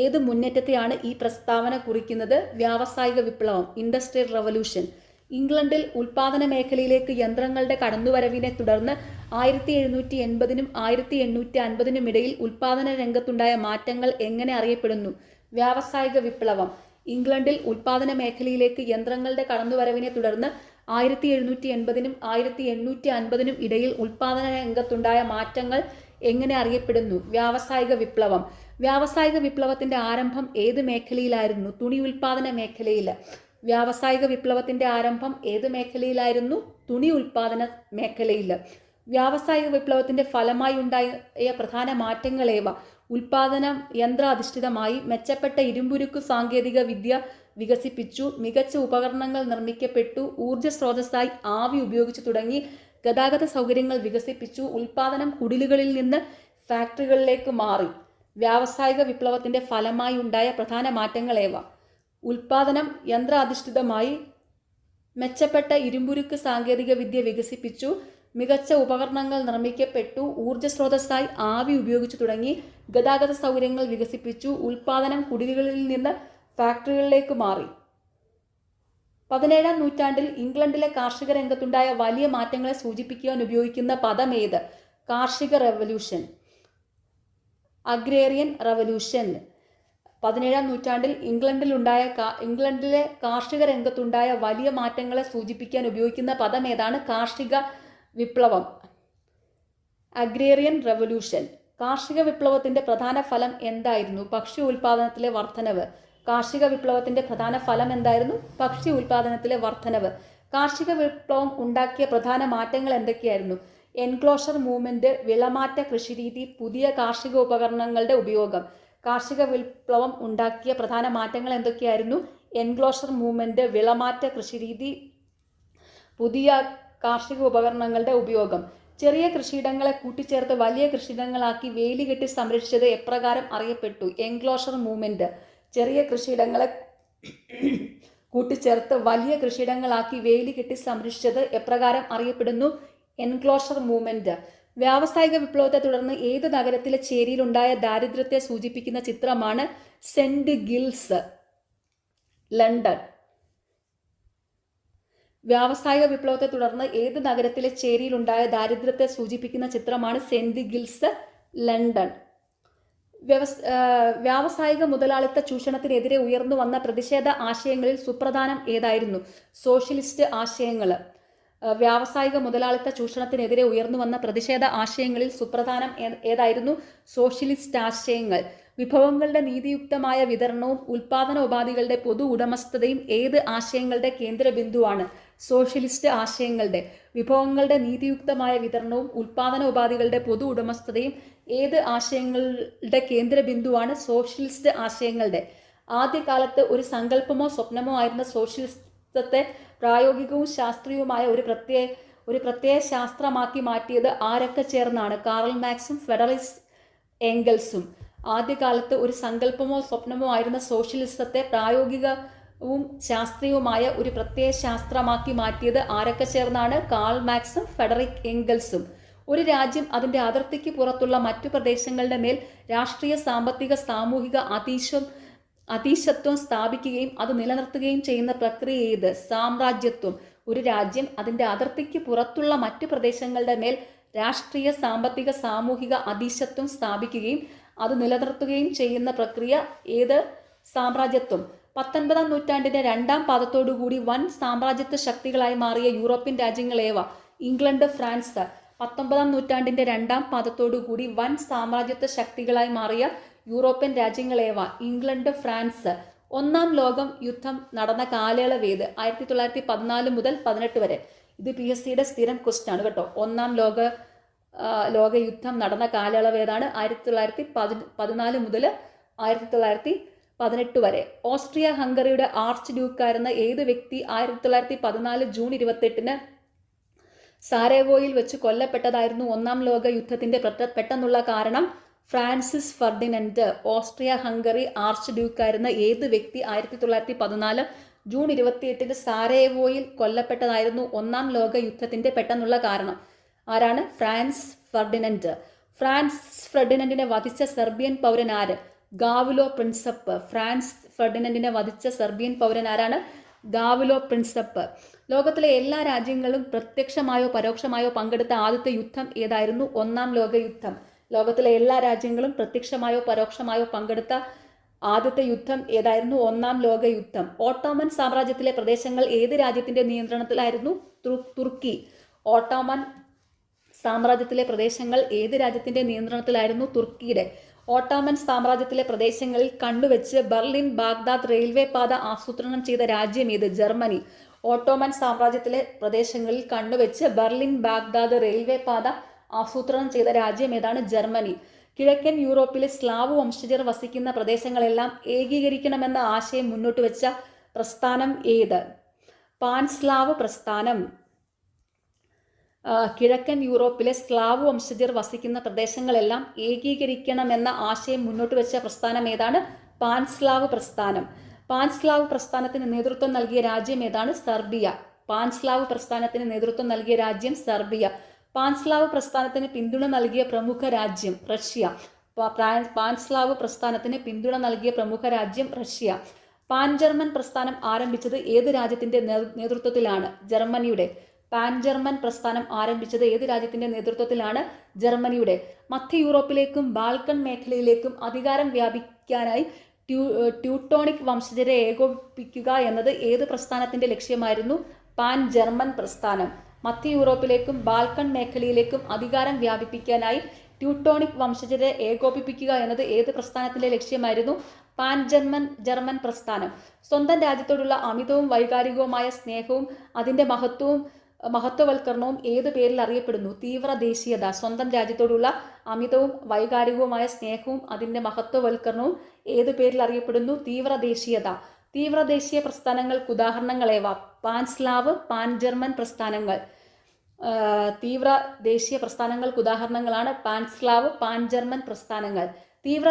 ഏത് മുന്നേറ്റത്തെയാണ് ഈ പ്രസ്താവന കുറിക്കുന്നത്? വ്യാവസായിക വിപ്ലവം, ഇൻഡസ്ട്രിയൽ റവല്യൂഷൻ. ഇംഗ്ലണ്ടിൽ ഉൽപാദന മേഖലയിലേക്ക് യന്ത്രങ്ങളുടെ കടന്നുവരവിനെ തുടർന്ന് 1780-നും 1850-നും ഇടയിൽ ഉൽപാദന രംഗത്തുണ്ടായ മാറ്റങ്ങൾ എങ്ങനെ അറിയപ്പെടുന്നു? വ്യാവസായിക വിപ്ലവം. ഇംഗ്ലണ്ടിൽ ഉൽപാദന മേഖലയിലേക്ക് യന്ത്രങ്ങളുടെ കടന്നുവരവിനെ തുടർന്ന് 1780-നും 1850-നും ഇടയിൽ ഉൽപാദന രംഗത്തുണ്ടായ മാറ്റങ്ങൾ എങ്ങനെ അറിയപ്പെടുന്നു? വ്യാവസായിക വിപ്ലവം. വ്യാവസായിക വിപ്ലവത്തിന്റെ ആരംഭം ഏത് മേഖലയിലായിരുന്നു? തുണി ഉൽപാദന മേഖലയിൽ. വ്യാവസായിക വിപ്ലവത്തിന്റെ ആരംഭം ഏത് മേഖലയിലായിരുന്നു? തുണി ഉൽപാദന മേഖലയിൽ. വ്യാവസായിക വിപ്ലവത്തിന്റെ ഫലമായി ഉണ്ടായ പ്രധാന മാറ്റങ്ങളേവ? ഉൽപാദനം യന്ത്രാധിഷ്ഠിതമായി, മെച്ചപ്പെട്ട ഇരുമ്പുരുക്ക് സാങ്കേതിക വിദ്യ വികസിപ്പിച്ചു, മികച്ച ഉപകരണങ്ങൾ നിർമ്മിക്കപ്പെട്ടു, ഊർജ്ജ സ്രോതസ്സായി ആവി ഉപയോഗിച്ചു തുടങ്ങി, ഗതാഗത സൗകര്യങ്ങൾ വികസിപ്പിച്ചു, ഉൽപാദനം കുടിലുകളിൽ നിന്ന് ഫാക്ടറികളിലേക്ക് മാറി. വ്യാവസായിക വിപ്ലവത്തിന്റെ ഫലമായി ഉണ്ടായ പ്രധാന മാറ്റങ്ങളേവ? ഉൽപാദനം യന്ത്രാധിഷ്ഠിതമായി, മെച്ചപ്പെട്ട ഇരുമ്പുരുക്ക് സാങ്കേതിക വിദ്യ വികസിപ്പിച്ചു, മികച്ച ഉപകരണങ്ങൾ നിർമ്മിക്കപ്പെട്ടു, ഊർജ്ജ സ്രോതസ്സായി ആവി ഉപയോഗിച്ചു തുടങ്ങി, ഗതാഗത സൗകര്യങ്ങൾ വികസിപ്പിച്ചു, ഉൽപാദനം കുടിലുകളിൽ നിന്ന് ഫാക്ടറികളിലേക്ക് മാറി. 17-ാം നൂറ്റാണ്ടിൽ ഇംഗ്ലണ്ടിലെ കാർഷിക രംഗത്തുണ്ടായ വലിയ മാറ്റങ്ങളെ സൂചിപ്പിക്കുവാൻ ഉപയോഗിക്കുന്ന പദമേത്? കാർഷിക റവല്യൂഷൻ, അഗ്രേറിയൻ റവല്യൂഷൻ. 17-ാം നൂറ്റാണ്ടിൽ ഇംഗ്ലണ്ടിലെ കാർഷിക രംഗത്തുണ്ടായ വലിയ മാറ്റങ്ങളെ സൂചിപ്പിക്കാൻ ഉപയോഗിക്കുന്ന പദമേതാണ്? കാർഷിക വിപ്ലവം, അഗ്രേറിയൻ റവല്യൂഷൻ. കാർഷിക വിപ്ലവത്തിന്റെ പ്രധാന ഫലം എന്തായിരുന്നു? ഭക്ഷ്യ ഉൽപാദനത്തിലെ വർധനവ്. കാർഷിക വിപ്ലവത്തിന്റെ പ്രധാന ഫലം എന്തായിരുന്നു? ഭക്ഷ്യ ഉൽപാദനത്തിലെ വർധനവ്. കാർഷിക വിപ്ലവം ഉണ്ടാക്കിയ പ്രധാന മാറ്റങ്ങൾ എന്തൊക്കെയായിരുന്നു? എൻക്ലോഷർ മൂവ്മെന്റ്, വിളമാറ്റ കൃഷിരീതി, പുതിയ കാർഷിക ഉപകരണങ്ങളുടെ ഉപയോഗം. കാർഷിക വിപ്ലവം ഉണ്ടാക്കിയ പ്രധാന മാറ്റങ്ങൾ എന്തൊക്കെയായിരുന്നു? എൻക്ലോഷർ മൂവ്മെന്റ്, വിളമാറ്റ കൃഷിരീതി, പുതിയ കാർഷിക ഉപകരണങ്ങളുടെ ഉപയോഗം. ചെറിയ കൃഷിയിടങ്ങളെ കൂട്ടിച്ചേർത്ത് വലിയ കൃഷിയിടങ്ങളാക്കി വേലി കെട്ടി സംരക്ഷിച്ചത് എപ്രകാരം അറിയപ്പെട്ടു? Enclosure movement. ചെറിയ കൃഷിയിടങ്ങളെ കൂട്ടിച്ചേർത്ത് വലിയ കൃഷിയിടങ്ങളാക്കി വേലി കെട്ടി സംരക്ഷിച്ചത് എപ്രകാരം അറിയപ്പെടുന്നു? Enclosure movement. വ്യാവസായിക വിപ്ലവത്തെ തുടർന്ന് ഏത് നഗരത്തിലെ ചേരിയിലുണ്ടായ ദാരിദ്ര്യത്തെ സൂചിപ്പിക്കുന്ന ചിത്രമാണ് സെന്റ് ഗിൽസ്, ലണ്ടൻ. വ്യാവസായിക വിപ്ലവത്തെ തുടർന്ന് ഏത് നഗരത്തിലെ ചേരിയിലുണ്ടായ ദാരിദ്ര്യത്തെ സൂചിപ്പിക്കുന്ന ചിത്രമാണ് സെന്റ് ഗിൽസ്, ലണ്ടൻ. വ്യാവസായിക മുതലാളിത്ത ചൂഷണത്തിനെതിരെ ഉയർന്നു വന്ന പ്രതിഷേധ ആശയങ്ങളിൽ സുപ്രധാനം ഏതായിരുന്നു? സോഷ്യലിസ്റ്റ് ആശയങ്ങൾ. വ്യാവസായിക മുതലാളിത്ത ചൂഷണത്തിനെതിരെ ഉയർന്നു വന്ന പ്രതിഷേധ ആശയങ്ങളിൽ സുപ്രധാനം ഏതായിരുന്നു? സോഷ്യലിസ്റ്റ് ആശയങ്ങൾ. വിഭവങ്ങളുടെ നീതിയുക്തമായ വിതരണവും ഉൽപാദന ഉപാധികളുടെ പൊതു ഉടമസ്ഥതയും ഏത് ആശയങ്ങളുടെ കേന്ദ്രബിന്ദുവാണ്? സോഷ്യലിസ്റ്റ് ആശയങ്ങളുടെ. വിഭവങ്ങളുടെ നീതിയുക്തമായ വിതരണവും ഉൽപാദന ഉപാധികളുടെ പൊതു ഉടമസ്ഥതയും ഏത് ആശയങ്ങളുടെ കേന്ദ്രബിന്ദുവാണ്? സോഷ്യലിസ്റ്റ് ആശയങ്ങളുടെ. ആദ്യകാലത്ത് ഒരു സങ്കല്പമോ സ്വപ്നമോ ആയിരുന്ന സോഷ്യലിസത്തെ പ്രായോഗികവും ശാസ്ത്രീയവുമായ ഒരു പ്രത്യയ ശാസ്ത്രമാക്കി മാറ്റിയത് ആരൊക്കെ ചേർന്നാണ്? കാറൽ മാർക്സും ഫ്രെഡറിക് എംഗൽസും. ആദ്യകാലത്ത് ഒരു സങ്കല്പമോ സ്വപ്നമോ ആയിരുന്ന സോഷ്യലിസത്തെ പ്രായോഗികവും ശാസ്ത്രീയവുമായ ഒരു പ്രത്യയ ശാസ്ത്രമാക്കി മാറ്റിയത് ആരൊക്കെ ചേർന്നാണ്? കാറൽ മാർക്സും ഫ്രെഡറിക് എംഗൽസും. ഒരു രാജ്യം അതിൻ്റെ അതിർത്തിക്ക് പുറത്തുള്ള മറ്റു പ്രദേശങ്ങളുടെ മേൽ രാഷ്ട്രീയ, സാമ്പത്തിക, സാമൂഹിക അതീശത്വം സ്ഥാപിക്കുകയും അത് നിലനിർത്തുകയും ചെയ്യുന്ന പ്രക്രിയ ഏത്? സാമ്രാജ്യത്വം. ഒരു രാജ്യം അതിൻ്റെ അതിർത്തിക്ക് പുറത്തുള്ള മറ്റു പ്രദേശങ്ങളുടെ മേൽ രാഷ്ട്രീയ, സാമ്പത്തിക, സാമൂഹിക അതീശത്വം സ്ഥാപിക്കുകയും അത് നിലനിർത്തുകയും ചെയ്യുന്ന പ്രക്രിയ ഏത്? സാമ്രാജ്യത്വം. 19-ാം നൂറ്റാണ്ടിന്റെ രണ്ടാം പാദത്തോടുകൂടി വൻ സാമ്രാജ്യത്വ ശക്തികളായി മാറിയ യൂറോപ്യൻ രാജ്യങ്ങളേവ? England, France. 19-ാം നൂറ്റാണ്ടിന്റെ രണ്ടാം പാദത്തോടുകൂടി വൻ സാമ്രാജ്യത്വ ശക്തികളായി മാറിയ യൂറോപ്യൻ രാജ്യങ്ങളേവ? England, France. ഒന്നാം ലോകം യുദ്ധം നടന്ന കാലയളവ് ഏത്? 1914 മുതൽ 18 വരെ. ഇത് PSCയുടെ സ്ഥിരം ക്വസ്റ്റ്യൻ ആണ് കേട്ടോ. ഒന്നാം ലോക യുദ്ധം നടന്ന കാലയളവ് ഏതാണ്? 1914 മുതൽ 1918 വരെ. ഓസ്ട്രിയ ഹംഗറിയുടെ ആർച്ച് ഡ്യൂക്കായിരുന്ന ഏത് വ്യക്തി 1914 ജൂൺ 28 സാരേവോയിൽ വെച്ച് കൊല്ലപ്പെട്ടതായിരുന്നു? ഒന്നാം ലോക യുദ്ധത്തിന്റെ പെട്ടെന്നുള്ള കാരണം Francis Ferdinand. Austria Hungary arch ഡ്യൂക്കായിരുന്ന ഏത് വ്യക്തി 1914 ജൂൺ 28 സാരേവോയിൽ കൊല്ലപ്പെട്ടതായിരുന്നു? ഒന്നാം ലോക യുദ്ധത്തിന്റെ പെട്ടെന്നുള്ള കാരണം. ആരാണ്? France Ferdinand. ഫ്രാൻസിസ് ഫെർഡിനൻഡിനെ വധിച്ച സെർബിയൻ പൗരൻ ആര്? Gavrilo Prinsep. ഫ്രാൻസ് ഫെർഡിനൻഡിനെ വധിച്ച സെർബിയൻ പൗരൻ ആരാണ്? Gavrilo Prinsep. ലോകത്തിലെ എല്ലാ രാജ്യങ്ങളും പ്രത്യക്ഷമായോ പരോക്ഷമായോ പങ്കെടുത്ത ആദ്യത്തെ യുദ്ധം ഏതായിരുന്നു? ഒന്നാം ലോക യുദ്ധം. ലോകത്തിലെ എല്ലാ രാജ്യങ്ങളും പ്രത്യക്ഷമായോ പരോക്ഷമായോ പങ്കെടുത്ത ആദ്യത്തെ യുദ്ധം ഏതായിരുന്നു? ഒന്നാം ലോക യുദ്ധം. ഓട്ടോമൻ സാമ്രാജ്യത്തിലെ പ്രദേശങ്ങൾ ഏത് രാജ്യത്തിന്റെ നിയന്ത്രണത്തിലായിരുന്നു? തുർക്കി. ഓട്ടോമൻ സാമ്രാജ്യത്തിലെ പ്രദേശങ്ങൾ ഏത് രാജ്യത്തിന്റെ നിയന്ത്രണത്തിലായിരുന്നു? തുർക്കിയുടെ. ഓട്ടോമൻ സാമ്രാജ്യത്തിലെ പ്രദേശങ്ങളിൽ കണ്ണുവെച്ച് ബെർലിൻ ബാഗ്ദാദ് റെയിൽവേ പാത ആസൂത്രണം ചെയ്ത രാജ്യം ഏത്? ജർമ്മനി. ഓട്ടോമൻ സാമ്രാജ്യത്തിലെ പ്രദേശങ്ങളിൽ കണ്ണുവെച്ച് ബെർലിൻ ബാഗ്ദാദ് റെയിൽവേ പാത ആസൂത്രണം ചെയ്ത രാജ്യം ഏതാണ്? ജർമ്മനി. കിഴക്കൻ യൂറോപ്പിലെ സ്ലാവ് വംശജർ വസിക്കുന്ന പ്രദേശങ്ങളെല്ലാം ഏകീകരിക്കണമെന്ന ആശയം മുന്നോട്ട് വെച്ച പ്രസ്ഥാനം ഏത്? പാൻസ്ലാവ് പ്രസ്ഥാനം. കിഴക്കൻ യൂറോപ്പിലെ സ്ലാവ് വംശജർ വസിക്കുന്ന പ്രദേശങ്ങളെല്ലാം ഏകീകരിക്കണമെന്ന ആശയം മുന്നോട്ട് വെച്ച പ്രസ്ഥാനം ഏതാണ്? പാൻസ്ലാവ് പ്രസ്ഥാനം. പാൻസ്ലാവ് പ്രസ്ഥാനത്തിന് നേതൃത്വം നൽകിയ രാജ്യം ഏതാണ്? സെർബിയ. പാൻസ്ലാവ് പ്രസ്ഥാനത്തിന് നേതൃത്വം നൽകിയ രാജ്യം സെർബിയ. പാൻസ്ലാവ് പ്രസ്ഥാനത്തിന് പിന്തുണ നൽകിയ പ്രമുഖ രാജ്യം റഷ്യ. പാൻസ്ലാവ് പ്രസ്ഥാനത്തിന് പിന്തുണ നൽകിയ പ്രമുഖ രാജ്യം റഷ്യ. പാൻ ജർമ്മൻ പ്രസ്ഥാനം ആരംഭിച്ചത് ഏത് രാജ്യത്തിന്റെ നേതൃത്വത്തിലാണ്? ജർമ്മനിയുടെ. പാൻ ജർമ്മൻ പ്രസ്ഥാനം ആരംഭിച്ചത് ഏത് രാജ്യത്തിന്റെ നേതൃത്വത്തിലാണ്? ജർമ്മനിയുടെ. മധ്യ യൂറോപ്പിലേക്കും ബാൽക്കൺ മേഖലയിലേക്കും അധികാരം വ്യാപിക്കാനായി ട്യൂട്ടോണിക് വംശജരെ ഏകോപിപ്പിക്കുക എന്നത് ഏത് പ്രസ്ഥാനത്തിന്റെ ലക്ഷ്യമായിരുന്നു? പാൻ ജർമ്മൻ പ്രസ്ഥാനം. മധ്യ യൂറോപ്പിലേക്കും ബാൽക്കൺ മേഖലയിലേക്കും അധികാരം വ്യാപിപ്പിക്കാനായി ട്യൂട്ടോണിക് വംശജരെ ഏകോപിപ്പിക്കുക എന്നത് ഏത് പ്രസ്ഥാനത്തിന്റെ ലക്ഷ്യമായിരുന്നു? പാൻ ജർമ്മൻ പ്രസ്ഥാനം. സ്വന്തം രാജ്യത്തോടുള്ള അമിതവും വൈകാരികവുമായ സ്നേഹവും അതിന്റെ മഹത്വവൽക്കരണവും ഏത് പേരിൽ അറിയപ്പെടുന്നു? തീവ്ര ദേശീയത. സ്വന്തം രാജ്യത്തോടുള്ള അമിതവും വൈകാരികവുമായ സ്നേഹവും അതിന്റെ മഹത്വവൽക്കരണവും ഏത് പേരിൽ അറിയപ്പെടുന്നു? തീവ്ര ദേശീയത. തീവ്ര ദേശീയ പ്രസ്ഥാനങ്ങൾക്ക് ഉദാഹരണങ്ങളേവ? പാൻസ്ലാവ്, പാൻ ജർമ്മൻ പ്രസ്ഥാനങ്ങൾ. തീവ്ര ദേശീയ പ്രസ്ഥാനങ്ങൾക്ക് ഉദാഹരണങ്ങളാണ് പാൻസ്ലാവ്, പാൻ ജർമ്മൻ പ്രസ്ഥാനങ്ങൾ. തീവ്ര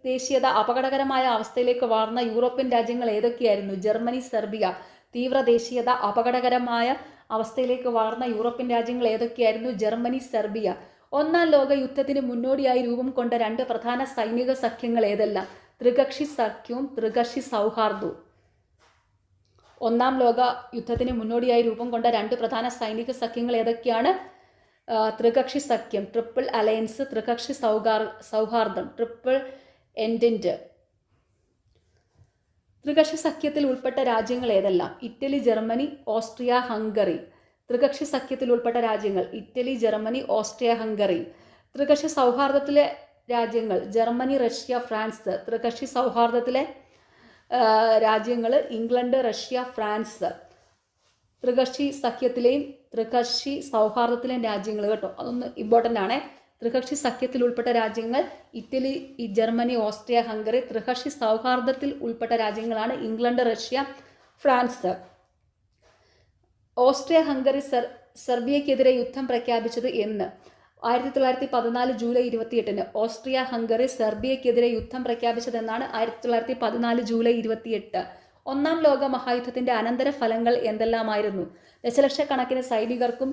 ദേശീയത അപകടകരമായ അവസ്ഥയിലേക്ക് വളർന്ന യൂറോപ്യൻ രാജ്യങ്ങൾ ഏതൊക്കെയായിരുന്നു? Germany, Serbia. തീവ്ര ദേശീയത അപകടകരമായ അവസ്ഥയിലേക്ക് വളർന്ന യൂറോപ്യൻ രാജ്യങ്ങൾ ഏതൊക്കെയായിരുന്നു? Germany, Serbia. ഒന്നാം ലോക യുദ്ധത്തിന് മുന്നോടിയായി രൂപം കൊണ്ട രണ്ട് പ്രധാന സൈനിക സഖ്യങ്ങൾ ഏതെല്ലാം? ത്രികക്ഷി സഖ്യവും ത്രികക്ഷി സൗഹാർദ്ദവും. ഒന്നാം ലോക യുദ്ധത്തിന് മുന്നോടിയായി രൂപം കൊണ്ട രണ്ട് പ്രധാന സൈനിക സഖ്യങ്ങൾ ഏതൊക്കെയാണ്? ത്രികക്ഷി സഖ്യം, ട്രിപ്പിൾ അലയൻസ്. ത്രികക്ഷി സൗഹാർദ്ദം, ട്രിപ്പിൾ എൻഡന്റ്. ത്രികക്ഷി സഖ്യത്തിൽ ഉൾപ്പെട്ട രാജ്യങ്ങൾ ഏതെല്ലാം? Italy, Germany, Austria, Hungary. ത്രികക്ഷി സഖ്യത്തിൽ ഉൾപ്പെട്ട രാജ്യങ്ങൾ ഇറ്റലി, ജർമ്മനി, ഓസ്ട്രിയ, ഹംഗറി. ത്രികക്ഷി സൗഹാർദ്ദത്തിലെ രാജ്യങ്ങൾ ജർമ്മനി, റഷ്യ, ഫ്രാൻസ്. ത്രികക്ഷി സൗഹാർദ്ദത്തിലെ രാജ്യങ്ങൾ ഇംഗ്ലണ്ട്, റഷ്യ, ഫ്രാൻസ്. ത്രികക്ഷി സഖ്യത്തിലെയും ത്രികക്ഷി സൗഹാർദ്ദത്തിലെയും രാജ്യങ്ങൾ കേട്ടോ, അതൊന്ന് ഇമ്പോർട്ടൻ്റ് ആണ്. ത്രികക്ഷി സഖ്യത്തിൽ ഉൾപ്പെട്ട രാജ്യങ്ങൾ ഇറ്റലി, ജർമ്മനി, ഓസ്ട്രിയ, ഹംഗറി. ത്രികക്ഷി സൗഹാർദ്ദത്തിൽ ഉൾപ്പെട്ട രാജ്യങ്ങളാണ് England, Russia, France. Austria Hungary സെർബിയക്കെതിരെ യുദ്ധം പ്രഖ്യാപിച്ചത് എന്ന്? 1914 ജൂലൈ 28. ഓസ്ട്രിയ ഹംഗറി സെർബിയക്കെതിരെ യുദ്ധം പ്രഖ്യാപിച്ചതെന്നാണ് 1914 ജൂലൈ 28. ഒന്നാം ലോക മഹായുദ്ധത്തിന്റെ അനന്തര ഫലങ്ങൾ എന്തെല്ലാമായിരുന്നു? ദശലക്ഷക്കണക്കിന് സൈനികർക്കും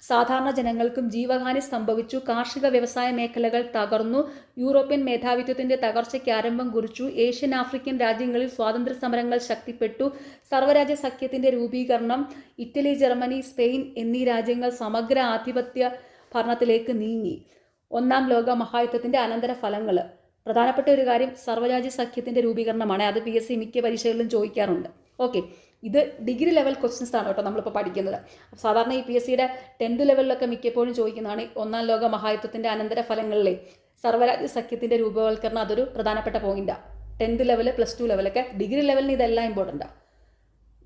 സാധാരണ ജനങ്ങൾക്കും ജീവഹാനി സംഭവിച്ചു. കാർഷിക വ്യവസായ മേഖലകൾ തകർന്നു. യൂറോപ്യൻ മേധാവിത്വത്തിന്റെ തകർച്ചയ്ക്ക് ആരംഭം കുറിച്ചു. ഏഷ്യൻ ആഫ്രിക്കൻ രാജ്യങ്ങളിൽ സ്വാതന്ത്ര്യ സമരങ്ങൾ ശക്തിപ്പെട്ടു. സർവ്വരാജ്യ സഖ്യത്തിന്റെ രൂപീകരണം. ഇറ്റലി, ജർമ്മനി, സ്പെയിൻ എന്നീ രാജ്യങ്ങൾ സമഗ്ര ആധിപത്യ ഭരണത്തിലേക്ക് നീങ്ങി. ഒന്നാം ലോക മഹായുദ്ധത്തിന്റെ അനന്തര ഫലങ്ങൾ. പ്രധാനപ്പെട്ട ഒരു കാര്യം സർവ്വരാജ്യ സഖ്യത്തിന്റെ രൂപീകരണമാണ്. അത് PSC മിക്ക പരീക്ഷകളിലും ചോദിക്കാറുണ്ട്. ഓക്കെ, ഇത് ഡിഗ്രി ലെവൽ ക്വസ്റ്റ്യൻസ് ആണ് കേട്ടോ നമ്മളിപ്പോൾ പഠിക്കുന്നത്. സാധാരണ ഈ PSCയുടെ 10th ലെവലിലൊക്കെ മിക്കപ്പോഴും ചോദിക്കുന്നതാണ് ഒന്നാം ലോക മഹായുദ്ധത്തിന്റെ അനന്തര ഫലങ്ങളിലെ സർവ്വരാജ്യ സഖ്യത്തിന്റെ രൂപവൽക്കരണം. അതൊരു പ്രധാനപ്പെട്ട പോയിന്റാണ്. 10th level, +2 ലെവലൊക്കെ. ഡിഗ്രി ലെവലിന് ഇതെല്ലാം ഇമ്പോർട്ടൻ്റാണ്.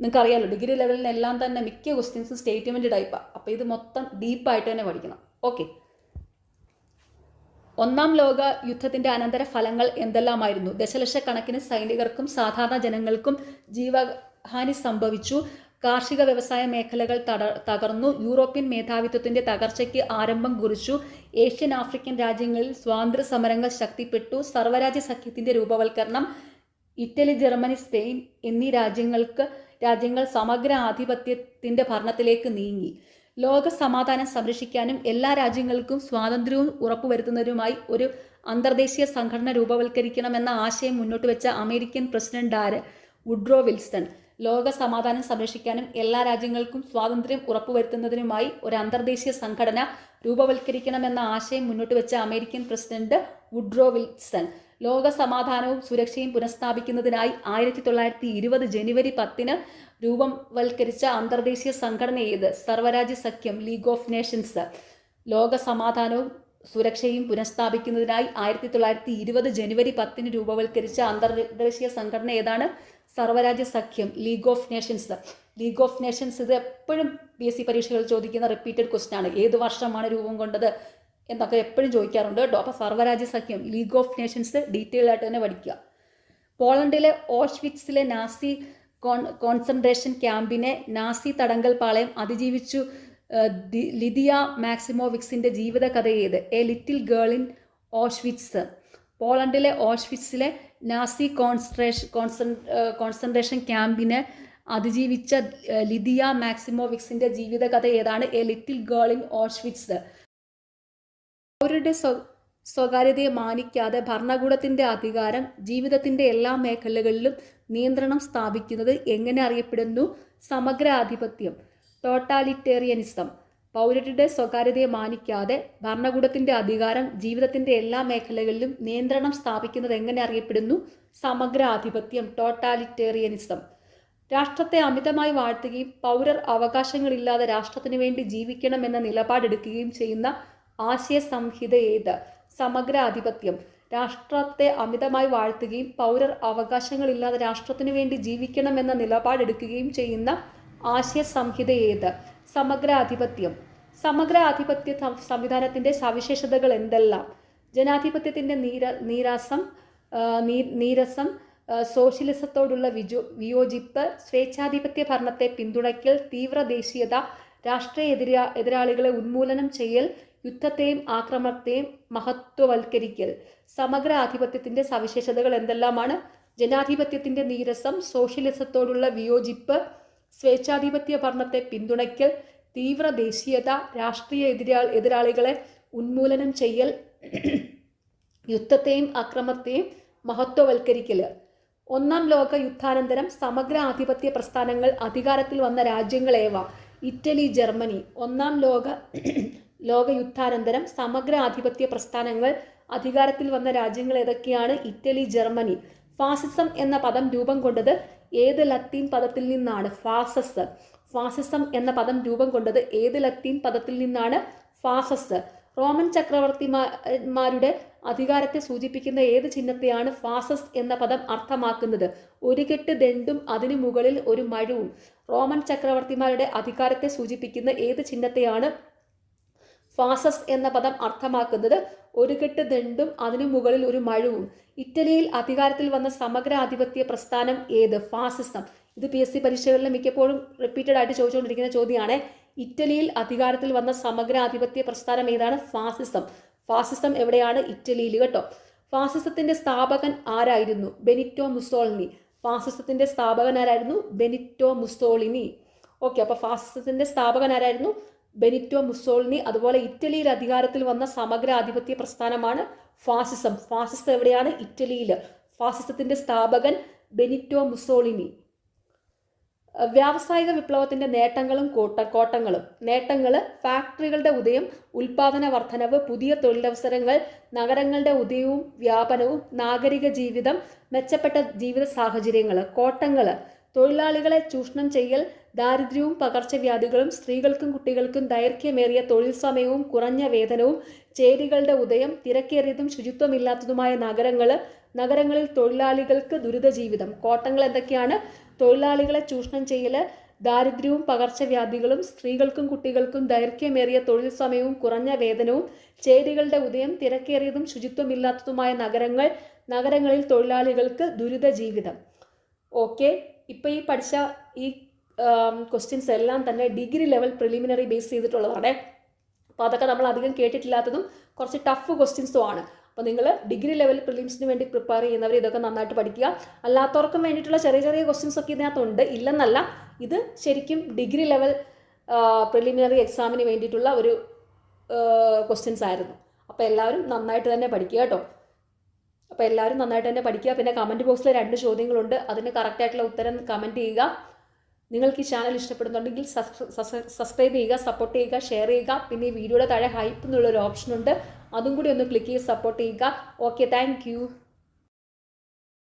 നിങ്ങൾക്ക് അറിയാമല്ലോ, ഡിഗ്രി ലെവലിനെല്ലാം തന്നെ മിക്ക ക്വസ്റ്റ്യൻസും സ്റ്റേറ്റ്മെൻറ്റ് ടൈപ്പാണ്. അപ്പോൾ ഇത് മൊത്തം ഡീപ്പായിട്ട് തന്നെ പഠിക്കണം. ഓക്കെ. ഒന്നാം ലോക യുദ്ധത്തിൻ്റെ അനന്തര ഫലങ്ങൾ എന്തെല്ലാമായിരുന്നു? ദശലക്ഷക്കണക്കിന് സൈനികർക്കും സാധാരണ ജനങ്ങൾക്കും ജീവഹാനി സംഭവിച്ചു. കാർഷിക വ്യവസായ മേഖലകൾ തകർന്നു. യൂറോപ്യൻ മേധാവിത്വത്തിൻ്റെ തകർച്ചയ്ക്ക് ആരംഭം കുറിച്ചു. ഏഷ്യൻ ആഫ്രിക്കൻ രാജ്യങ്ങളിൽ സ്വാതന്ത്ര്യ സമരങ്ങൾ ശക്തിപ്പെട്ടു. സർവ്വരാജ്യ സഖ്യത്തിൻ്റെ രൂപവൽക്കരണം. ഇറ്റലി, ജർമ്മനി, സ്പെയിൻ എന്നീ രാജ്യങ്ങൾ സമഗ്ര ആധിപത്യത്തിൻ്റെ ഭരണത്തിലേക്ക് നീങ്ങി. ലോക സമാധാനം സംരക്ഷിക്കാനും എല്ലാ രാജ്യങ്ങൾക്കും സ്വാതന്ത്ര്യവും ഉറപ്പുവരുത്തുന്നതിനുമായി ഒരു അന്തർദേശീയ സംഘടന രൂപവൽക്കരിക്കണമെന്ന ആശയം മുന്നോട്ട് വെച്ച അമേരിക്കൻ പ്രസിഡന്റ് ആര്? Woodrow Wilson. ലോക സമാധാനം സംരക്ഷിക്കാനും എല്ലാ രാജ്യങ്ങൾക്കും സ്വാതന്ത്ര്യം ഉറപ്പുവരുത്തുന്നതിനുമായി ഒരു അന്തർദേശീയ സംഘടന രൂപവൽക്കരിക്കണമെന്ന ആശയം മുന്നോട്ട് വെച്ച അമേരിക്കൻ പ്രസിഡന്റ് വുഡ്രോ വിൽസൺ. ലോക സമാധാനവും സുരക്ഷയും പുനഃസ്ഥാപിക്കുന്നതിനായി 1920 ജനുവരി 10 രൂപവൽക്കരിച്ച അന്തർദേശീയ സംഘടന ഏത്? സർവ്വരാജ്യ സഖ്യം, ലീഗ് ഓഫ് നേഷൻസ്. ലോക സമാധാനവും സുരക്ഷയും പുനഃസ്ഥാപിക്കുന്നതിനായി 1920 ജനുവരി 10 രൂപവൽക്കരിച്ച അന്തർദേശീയ സംഘടന ഏതാണ്? സർവ്വരാജ്യ സഖ്യം, league of Nations. League of Nations ഇത് എപ്പോഴും PSC പരീക്ഷകൾ ചോദിക്കുന്ന റിപ്പീറ്റഡ് ക്വസ്റ്റ്യൻ ആണ്. ഏത് വർഷമാണ് രൂപം കൊണ്ടത് എന്നൊക്കെ എപ്പോഴും ചോദിക്കാറുണ്ട് കേട്ടോ. അപ്പോൾ സർവ്വരാജ്യ സഖ്യം, ലീഗ് ഓഫ് നേഷൻസ് ഡീറ്റെയിൽ ആയിട്ട് തന്നെ പഠിക്കുക. പോളണ്ടിലെ ഓഷ്വിറ്റ്സിലെ നാസി കോൺസെൻട്രേഷൻ ക്യാമ്പിനെ നാസി തടങ്കൽ പാളയം അതിജീവിച്ചു ലിദിയ മാക്സിമോവിക്സിൻ്റെ ജീവിത കഥ ഏത്? A little girl in Auschwitz. പോളണ്ടിലെ ഓഷ്വിറ്റ്സിലെ നാസി കോൺസെൻട്രേഷൻ ക്യാമ്പിനെ അതിജീവിച്ച ലിദിയ മാക്സിമോവിക്സിൻ്റെ ജീവിത കഥ ഏതാണ്? A little girl in Auschwitz. പൗരരുടെ സ്വകാര്യതയെ മാനിക്കാതെ ഭരണകൂടത്തിൻ്റെ അധികാരം ജീവിതത്തിൻ്റെ എല്ലാ മേഖലകളിലും നിയന്ത്രണം സ്ഥാപിക്കുന്നത് എങ്ങനെ അറിയപ്പെടുന്നു? സമഗ്ര ആധിപത്യം, ടോട്ടാലിറ്റേറിയനിസം. പൗരരുടെ സ്വകാര്യതയെ മാനിക്കാതെ ഭരണകൂടത്തിൻ്റെ അധികാരം ജീവിതത്തിൻ്റെ എല്ലാ മേഖലകളിലും നിയന്ത്രണം സ്ഥാപിക്കുന്നത് എങ്ങനെ അറിയപ്പെടുന്നു? സമഗ്ര ആധിപത്യം, ടോട്ടാലിറ്റേറിയനിസം. രാഷ്ട്രത്തെ അമിതമായി വാഴ്ത്തുകയും പൗരർ അവകാശങ്ങളില്ലാതെ രാഷ്ട്രത്തിനു വേണ്ടി ജീവിക്കണമെന്ന നിലപാടെടുക്കുകയും ചെയ്യുന്ന ആശയ സംഹിത ഏത്? സമഗ്ര ആധിപത്യം. രാഷ്ട്രത്തെ അമിതമായി വാഴ്ത്തുകയും പൗരർ അവകാശങ്ങളില്ലാതെ രാഷ്ട്രത്തിനു വേണ്ടി ജീവിക്കണമെന്ന നിലപാടെടുക്കുകയും ചെയ്യുന്ന ആശയ സംഹിത ഏത്? സമഗ്ര ആധിപത്യം. സമഗ്ര ആധിപത്യ സംവിധാനത്തിൻ്റെ സവിശേഷതകൾ എന്തെല്ലാം? ജനാധിപത്യത്തിൻ്റെ നീരസം, സോഷ്യലിസത്തോടുള്ള വിയോജിപ്പ്, സ്വേച്ഛാധിപത്യ ഭരണത്തെ പിന്തുണയ്ക്കൽ, തീവ്ര ദേശീയത, രാഷ്ട്രീയ എതിരാളികളെ ഉന്മൂലനം ചെയ്യൽ, യുദ്ധത്തെയും ആക്രമണത്തെയും മഹത്വവൽക്കരിക്കൽ. സമഗ്ര ആധിപത്യത്തിൻ്റെ സവിശേഷതകൾ എന്തെല്ലാമാണ്? ജനാധിപത്യത്തിൻ്റെ നീരസം, സോഷ്യലിസത്തോടുള്ള വിയോജിപ്പ്, സ്വേച്ഛാധിപത്യ ഭരണത്തെ പിന്തുണയ്ക്കൽ, തീവ്ര ദേശീയത, രാഷ്ട്രീയ എതിരാളികളെ ഉന്മൂലനം ചെയ്യൽ, യുദ്ധത്തെയും അക്രമത്തെയും മഹത്വവൽക്കരിക്കൽ. ഒന്നാം ലോക യുദ്ധാനന്തരം സമഗ്ര ആധിപത്യ പ്രസ്ഥാനങ്ങൾ അധികാരത്തിൽ വന്ന രാജ്യങ്ങളേവ? Italy, Germany. ഒന്നാം ലോക യുദ്ധാനന്തരം സമഗ്ര ആധിപത്യ പ്രസ്ഥാനങ്ങൾ അധികാരത്തിൽ വന്ന രാജ്യങ്ങൾ ഏതൊക്കെയാണ്? Italy, Germany. ഫാസിസം എന്ന പദം രൂപം കൊണ്ടത് ഏത് ലത്തീൻ പദത്തിൽ നിന്നാണ്? ഫാസിസം എന്ന പദം രൂപം കൊണ്ടത് ഏത് ലത്തീൻ പദത്തിൽ നിന്നാണ്? ഫാസസ്. റോമൻ ചക്രവർത്തിമാരുടെ അധികാരത്തെ സൂചിപ്പിക്കുന്ന ഏത് ചിഹ്നത്തെയാണ് ഫാസസ് എന്ന പദം അർത്ഥമാക്കുന്നത്? ഒരു കെട്ട് ദണ്ടും അതിനു മുകളിൽ ഒരു മഴുവും. റോമൻ ചക്രവർത്തിമാരുടെ അധികാരത്തെ സൂചിപ്പിക്കുന്ന ഏത് ചിഹ്നത്തെയാണ് ഫാസസ് എന്ന പദം അർത്ഥമാക്കുന്നത്? ഒരു കെട്ട് ദണ്ടും അതിനു മുകളിൽ ഒരു മഴുവും. ഇറ്റലിയിൽ അധികാരത്തിൽ വന്ന സമഗ്ര ആധിപത്യ പ്രസ്ഥാനം ഏത്? ഫാസിസം. ഇത് PSC പരീക്ഷകളിൽ മിക്കപ്പോഴും റിപ്പീറ്റഡ് ആയിട്ട് ചോദിച്ചുകൊണ്ടിരിക്കുന്ന ചോദ്യമാണ്. ഇറ്റലിയിൽ അധികാരത്തിൽ വന്ന സമഗ്ര ആധിപത്യ പ്രസ്ഥാനം ഏതാണ്? ഫാസിസം. ഫാസിസം എവിടെയാണ്? ഇറ്റലിയിൽ കേട്ടോ. ഫാസിസത്തിന്റെ സ്ഥാപകൻ ആരായിരുന്നു? Benito Mussolini. ഫാസിസത്തിന്റെ സ്ഥാപകൻ ആരായിരുന്നു? Benito Mussolini. ഓക്കെ, അപ്പോൾ ഫാസിസത്തിന്റെ സ്ഥാപകൻ ആരായിരുന്നു? Benito Mussolini. അതുപോലെ ഇറ്റലിയിൽ അധികാരത്തിൽ വന്ന സമഗ്ര ആധിപത്യ പ്രസ്ഥാനമാണ് ഫാസിസം. ഫാസിസം എവിടെയാണ്? ഇറ്റലിയിൽ. ഫാസിസത്തിന്റെ സ്ഥാപകൻ ബെനിറ്റോ മുസോളിനി. വ്യാവസായിക വിപ്ലവത്തിന്റെ നേട്ടങ്ങളും കോട്ടങ്ങളും. നേട്ടങ്ങൾ: ഫാക്ടറികളുടെ ഉദയം, ഉൽപാദന വർധനവ്, പുതിയ തൊഴിലവസരങ്ങൾ, നഗരങ്ങളുടെ ഉദയവും വ്യാപനവും, നാഗരിക ജീവിതം, മെച്ചപ്പെട്ട ജീവിത സാഹചര്യങ്ങൾ. കോട്ടങ്ങൾ: തൊഴിലാളികളെ ചൂഷണം ചെയ്യൽ, ദാരിദ്ര്യവും പകർച്ചവ്യാധികളും സ്ത്രീകൾക്കും കുട്ടികൾക്കും ദൈർഘ്യമേറിയ തൊഴിൽ സമയവും കുറഞ്ഞ വേതനവും ചേരികളുടെ ഉദയം തിരക്കേറിയതും ശുചിത്വമില്ലാത്തതുമായ നഗരങ്ങളിൽ തൊഴിലാളികൾക്ക് ദുരിത ജീവിതം. കോട്ടങ്ങൾ എന്തൊക്കെയാണ്? തൊഴിലാളികളെ ചൂഷണം ചെയ്യൽ, ദാരിദ്ര്യവും പകർച്ചവ്യാധികളും സ്ത്രീകൾക്കും കുട്ടികൾക്കും ദൈർഘ്യമേറിയ തൊഴിൽ സമയവും കുറഞ്ഞ വേതനവും ചേരികളുടെ ഉദയം തിരക്കേറിയതും ശുചിത്വമില്ലാത്തതുമായ നഗരങ്ങളിൽ തൊഴിലാളികൾക്ക് ദുരിത ജീവിതം. ഓക്കെ, ഇപ്പോൾ ഈ പഠിച്ച ഈ ക്വസ്റ്റ്യൻസ് എല്ലാം തന്നെ ഡിഗ്രി ലെവൽ പ്രിലിമിനറി ബേസ് ചെയ്തിട്ടുള്ളതാണ്. അപ്പോൾ അതൊക്കെ നമ്മൾ അധികം കേട്ടിട്ടില്ലാത്തതും കുറച്ച് ടഫ് ക്വസ്റ്റ്യൻസും ആണ്. അപ്പോൾ നിങ്ങൾ ഡിഗ്രി ലെവൽ പ്രിലിംസിന് വേണ്ടി പ്രിപ്പയർ ചെയ്യുന്നവർ ഇതൊക്കെ നന്നായിട്ട് പഠിക്കുക. അല്ലാത്തവർക്കും വേണ്ടിയിട്ടുള്ള ചെറിയ ക്വസ്റ്റ്യൻസ് ഒക്കെ ഇതിനകത്തുണ്ട്, ഇല്ലെന്നല്ല. ഇത് ശരിക്കും ഡിഗ്രി ലെവൽ പ്രിലിമിനറി എക്സാമിന് വേണ്ടിയിട്ടുള്ള ഒരു ക്വസ്റ്റ്യൻസ് ആയിരുന്നു. അപ്പോൾ എല്ലാവരും നന്നായിട്ട് തന്നെ പഠിക്കുക കേട്ടോ. അപ്പോൾ എല്ലാവരും നന്നായിട്ട് തന്നെ പഠിക്കുക. പിന്നെ കമൻറ്റ് ബോക്സിൽ 2 ചോദ്യങ്ങളുണ്ട്, അതിന് കറക്റ്റായിട്ടുള്ള ഉത്തരം കമൻറ്റ് ചെയ്യുക. നിങ്ങൾക്ക് ഈ ചാനൽ ഇഷ്ടപ്പെടുന്നുണ്ടെങ്കിൽ സബ്സ്ക്രൈബ് ചെയ്യുക, സപ്പോർട്ട് ചെയ്യുക, ഷെയർ ചെയ്യുക. പിന്നെ ഈ വീഡിയോയുടെ താഴെ ഹൈപ്പ് എന്നുള്ളൊരു ഓപ്ഷൻ ഉണ്ട്, അതും കൂടി ഒന്ന് ക്ലിക്ക് ചെയ്ത് സപ്പോർട്ട് ചെയ്യുക. Okay, thank you.